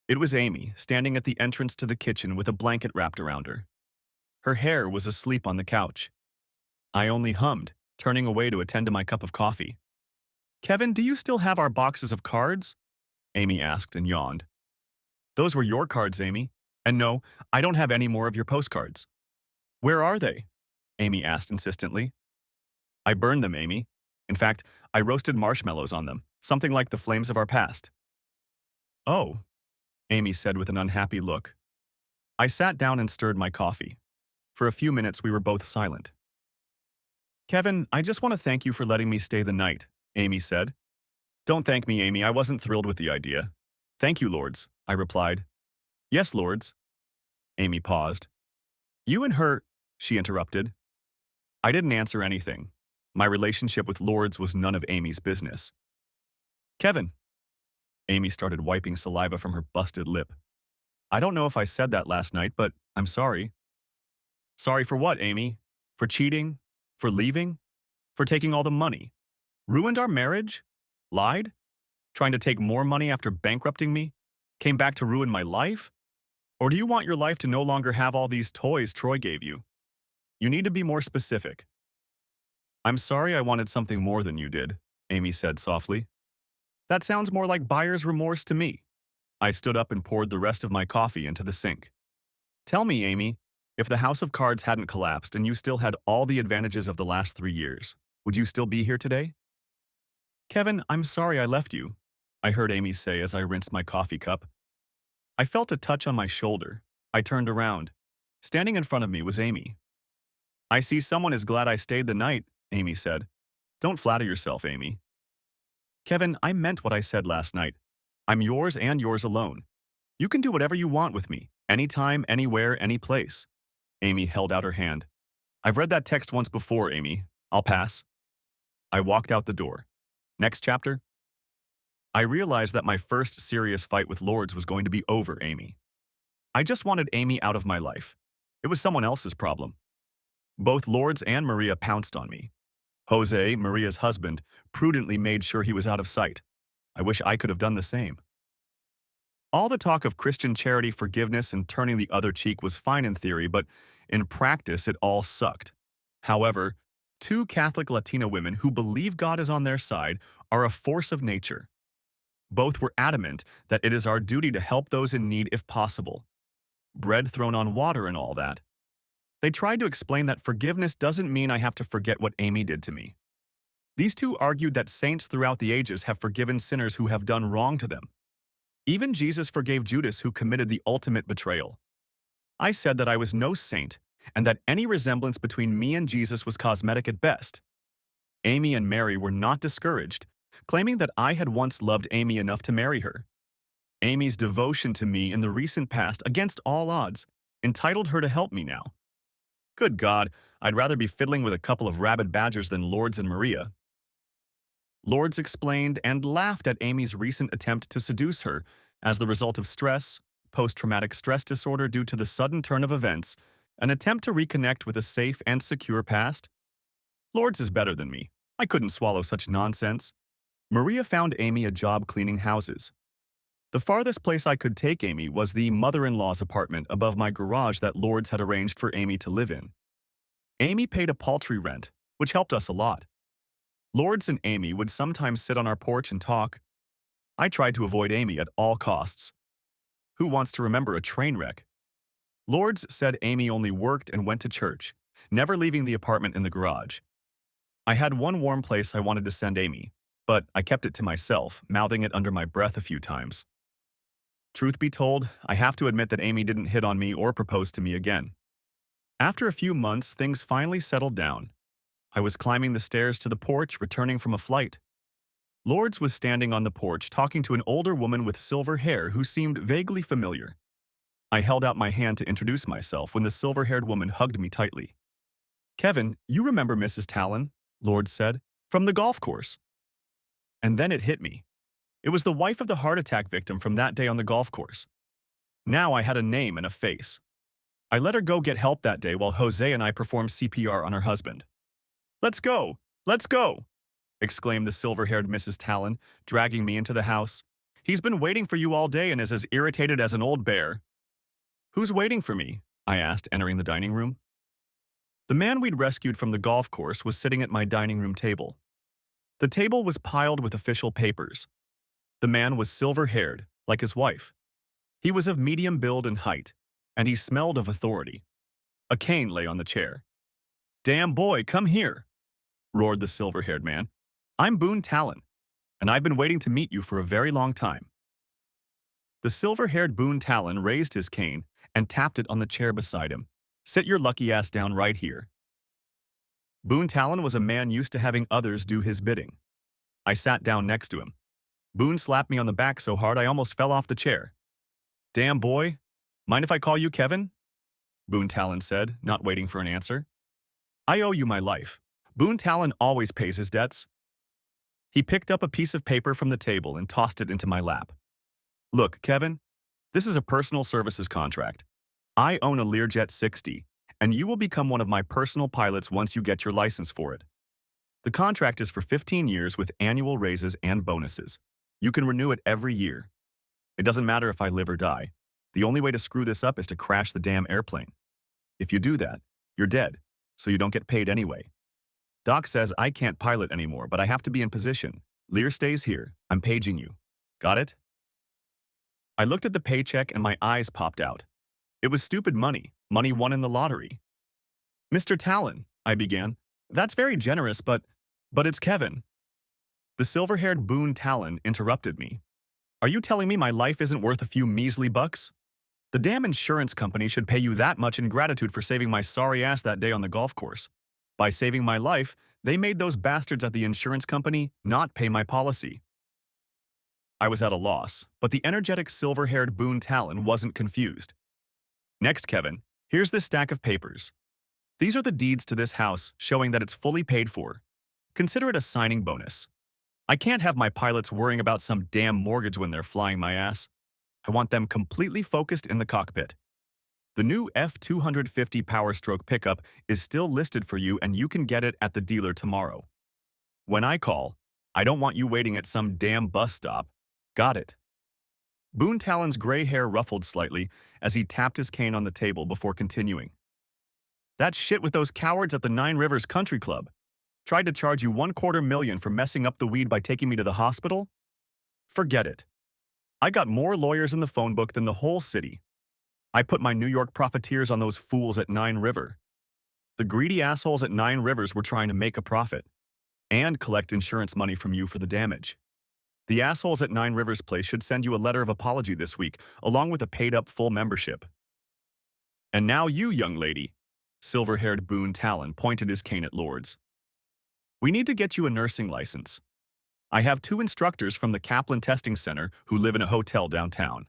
It was Amy, standing at the entrance to the kitchen with a blanket wrapped around her. Her hair was asleep on the couch. I only hummed, turning away to attend to my cup of coffee. Kevin, do you still have our boxes of cards? Amy asked and yawned. Those were your cards, Amy. And no, I don't have any more of your postcards. Where are they? Amy asked insistently. I burned them, Amy. In fact, I roasted marshmallows on them, something like the flames of our past. Oh, Amy said with an unhappy look. I sat down and stirred my coffee. For a few minutes, we were both silent. Kevin, I just want to thank you for letting me stay the night, Amy said. Don't thank me, Amy. I wasn't thrilled with the idea. Thank you, Lords, I replied. Yes, Lords. Amy paused. You and her, she interrupted. I didn't answer anything. My relationship with Lords was none of Amy's business. Kevin. Amy started wiping saliva from her busted lip. I don't know if I said that last night, but I'm sorry. Sorry for what, Amy? For cheating? For leaving? For taking all the money? Ruined our marriage? Lied? Trying to take more money after bankrupting me? Came back to ruin my life? Or do you want your life to no longer have all these toys Troy gave you? You need to be more specific. I'm sorry I wanted something more than you did, Amy said softly. That sounds more like buyer's remorse to me. I stood up and poured the rest of my coffee into the sink. Tell me, Amy, if the house of cards hadn't collapsed and you still had all the advantages of the last 3 years, would you still be here today? Kevin, I'm sorry I left you, I heard Amy say as I rinsed my coffee cup. I felt a touch on my shoulder. I turned around. Standing in front of me was Amy. I see someone is glad I stayed the night, Amy said. Don't flatter yourself, Amy. Kevin, I meant what I said last night. I'm yours and yours alone. You can do whatever you want with me, anytime, anywhere, any place. Amy held out her hand. I've read that text once before, Amy. I'll pass. I walked out the door. Next chapter? I realized that my first serious fight with Lords was going to be over Amy. I just wanted Amy out of my life. It was someone else's problem. Both Lords and Maria pounced on me. Jose, Maria's husband, prudently made sure he was out of sight. I wish I could have done the same. All the talk of Christian charity, forgiveness, and turning the other cheek was fine in theory, but in practice it all sucked. However, 2 Catholic Latina women who believe God is on their side are a force of nature. Both were adamant that it is our duty to help those in need if possible. Bread thrown on water and all that. They tried to explain that forgiveness doesn't mean I have to forget what Amy did to me. These two argued that saints throughout the ages have forgiven sinners who have done wrong to them. Even Jesus forgave Judas, who committed the ultimate betrayal. I said that I was no saint and that any resemblance between me and Jesus was cosmetic at best. Amy and Mary were not discouraged, claiming that I had once loved Amy enough to marry her. Amy's devotion to me in the recent past, against all odds, entitled her to help me now. Good God, I'd rather be fiddling with a couple of rabid badgers than Lourdes and Maria. Lourdes explained and laughed at Amy's recent attempt to seduce her as the result of stress, post-traumatic stress disorder due to the sudden turn of events, an attempt to reconnect with a safe and secure past. Lourdes is better than me. I couldn't swallow such nonsense. Maria found Amy a job cleaning houses. The farthest place I could take Amy was the mother-in-law's apartment above my garage that Lourdes had arranged for Amy to live in. Amy paid a paltry rent, which helped us a lot. Lourdes and Amy would sometimes sit on our porch and talk. I tried to avoid Amy at all costs. Who wants to remember a train wreck? Lourdes said Amy only worked and went to church, never leaving the apartment in the garage. I had one warm place I wanted to send Amy, but I kept it to myself, mouthing it under my breath a few times. Truth be told, I have to admit that Amy didn't hit on me or propose to me again. After a few months, things finally settled down. I was climbing the stairs to the porch, returning from a flight. Lourdes was standing on the porch talking to an older woman with silver hair who seemed vaguely familiar. I held out my hand to introduce myself when the silver-haired woman hugged me tightly. "Kevin, you remember Mrs. Talon," Lourdes said, "from the golf course." And then it hit me. It was the wife of the heart attack victim from that day on the golf course. Now I had a name and a face. I let her go get help that day while Jose and I performed CPR on her husband. "Let's go! Let's go!" exclaimed the silver-haired Mrs. Talon, dragging me into the house. "He's been waiting for you all day and is as irritated as an old bear." "Who's waiting for me?" I asked, entering the dining room. The man we'd rescued from the golf course was sitting at my dining room table. The table was piled with official papers. The man was silver-haired, like his wife. He was of medium build and height, and he smelled of authority. A cane lay on the chair. "Damn boy, come here," roared the silver-haired man. "I'm Boone Talon, and I've been waiting to meet you for a very long time." The silver-haired Boone Talon raised his cane and tapped it on the chair beside him. "Sit your lucky ass down right here." Boone Talon was a man used to having others do his bidding. I sat down next to him. Boone slapped me on the back so hard I almost fell off the chair. "Damn boy, mind if I call you Kevin?" Boone Talon said, not waiting for an answer. "I owe you my life. Boone Talon always pays his debts." He picked up a piece of paper from the table and tossed it into my lap. "Look, Kevin, this is a personal services contract. I own a Learjet 60, and you will become one of my personal pilots once you get your license for it. The contract is for 15 years with annual raises and bonuses. You can renew it every year. It doesn't matter if I live or die. The only way to screw this up is to crash the damn airplane. If you do that, you're dead, so you don't get paid anyway. Doc says I can't pilot anymore, but I have to be in position. Lear stays here. I'm paging you. Got it?" I looked at the paycheck and my eyes popped out. It was stupid money, money won in the lottery. "Mr. Talon," I began. "That's very generous, but it's Kevin." The silver-haired Boone Talon interrupted me. "Are you telling me my life isn't worth a few measly bucks? The damn insurance company should pay you that much in gratitude for saving my sorry ass that day on the golf course. By saving my life, they made those bastards at the insurance company not pay my policy." I was at a loss, but the energetic silver-haired Boone Talon wasn't confused. "Next, Kevin, here's this stack of papers. These are the deeds to this house showing that it's fully paid for. Consider it a signing bonus. I can't have my pilots worrying about some damn mortgage when they're flying my ass. I want them completely focused in the cockpit. The new F-250 Power Stroke pickup is still listed for you and you can get it at the dealer tomorrow. When I call, I don't want you waiting at some damn bus stop. Got it?" Boone Talon's gray hair ruffled slightly as he tapped his cane on the table before continuing. "That shit with those cowards at the Nine Rivers Country Club. Tried to charge you $250,000 for messing up the weed by taking me to the hospital? Forget it. I got more lawyers in the phone book than the whole city. I put my New York profiteers on those fools at Nine River. The greedy assholes at Nine Rivers were trying to make a profit and collect insurance money from you for the damage. The assholes at Nine Rivers Place should send you a letter of apology this week, along with a paid-up full membership. And now you, young lady. Silver-haired Boone Talon pointed his cane at Lords. We need to get you a nursing license. I have 2 instructors from the Kaplan Testing Center who live in a hotel downtown.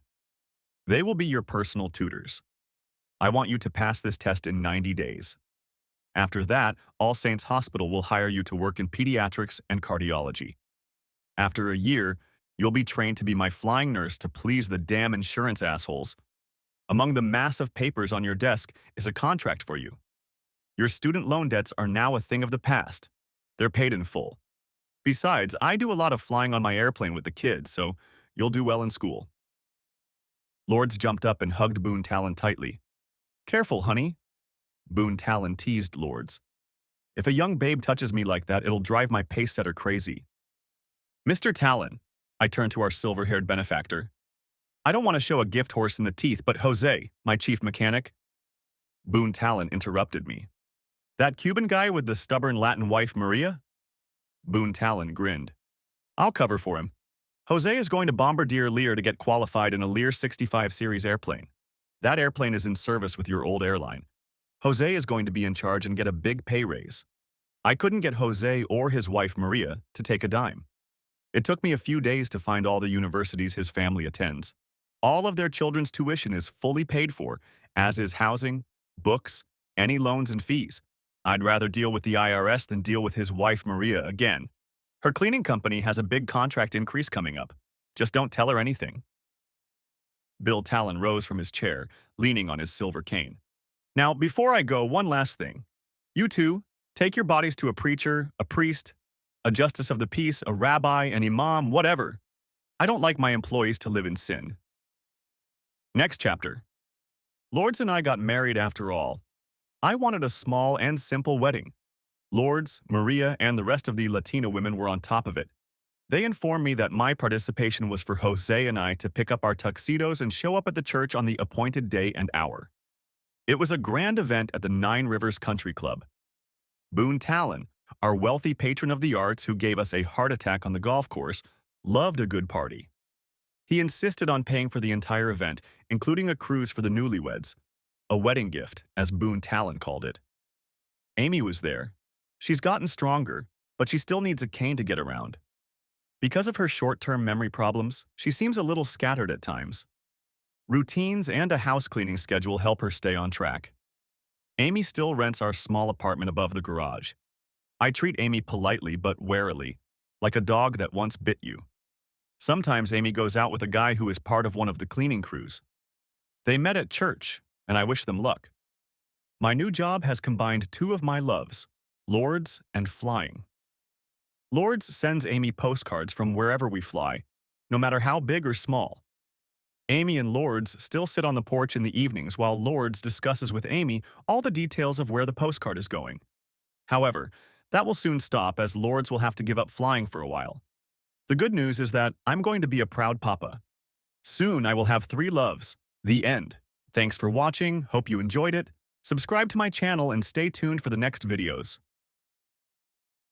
They will be your personal tutors. I want you to pass this test in 90 days. After that, All Saints Hospital will hire you to work in pediatrics and cardiology. After a year, you'll be trained to be my flying nurse to please the damn insurance assholes. Among the massive papers on your desk is a contract for you. Your student loan debts are now a thing of the past. They're paid in full. Besides, I do a lot of flying on my airplane with the kids, so you'll do well in school. Lords jumped up and hugged Boone Talon tightly. Careful, honey. Boone Talon teased Lords. If a young babe touches me like that, it'll drive my pace setter crazy. Mr. Talon, I turned to our silver-haired benefactor. I don't want to show a gift horse in the teeth, but Jose, my chief mechanic. Boone Talon interrupted me. That Cuban guy with the stubborn Latin wife, Maria? Boone Talon grinned. I'll cover for him. Jose is going to Bombardier Lear to get qualified in a Lear 65 series airplane. That airplane is in service with your old airline. Jose is going to be in charge and get a big pay raise. I couldn't get Jose or his wife, Maria, to take a dime. It took me a few days to find all the universities his family attends. All of their children's tuition is fully paid for, as is housing, books, any loans and fees. I'd rather deal with the IRS than deal with his wife, Maria, again. Her cleaning company has a big contract increase coming up. Just don't tell her anything. Bill Talon rose from his chair, leaning on his silver cane. Now, before I go, one last thing. You two, take your bodies to a preacher, a priest, a justice of the peace, a rabbi, an imam, whatever. I don't like my employees to live in sin. Next chapter. Lords and I got married after all. I wanted a small and simple wedding. Lords, Maria, and the rest of the Latina women were on top of it. They informed me that my participation was for Jose and I to pick up our tuxedos and show up at the church on the appointed day and hour. It was a grand event at the Nine Rivers Country Club. Boone Talon, our wealthy patron of the arts who gave us a heart attack on the golf course, loved a good party. He insisted on paying for the entire event, including a cruise for the newlyweds, a wedding gift, as Boone Talon called it. Amy was there. She's gotten stronger, but she still needs a cane to get around. Because of her short-term memory problems, she seems a little scattered at times. Routines and a house cleaning schedule help her stay on track. Amy still rents our small apartment above the garage. I treat Amy politely but warily, like a dog that once bit you. Sometimes Amy goes out with a guy who is part of one of the cleaning crews. They met at church, and I wish them luck. My new job has combined 2 of my loves, Lords and flying. Lords sends Amy postcards from wherever we fly, no matter how big or small. Amy and Lords still sit on the porch in the evenings while Lords discusses with Amy all the details of where the postcard is going. However, that will soon stop as Lords will have to give up flying for a while. The good news is that I'm going to be a proud papa. Soon I will have 3 loves. The end. Thanks for watching, hope you enjoyed it. Subscribe to my channel and stay tuned for the next videos.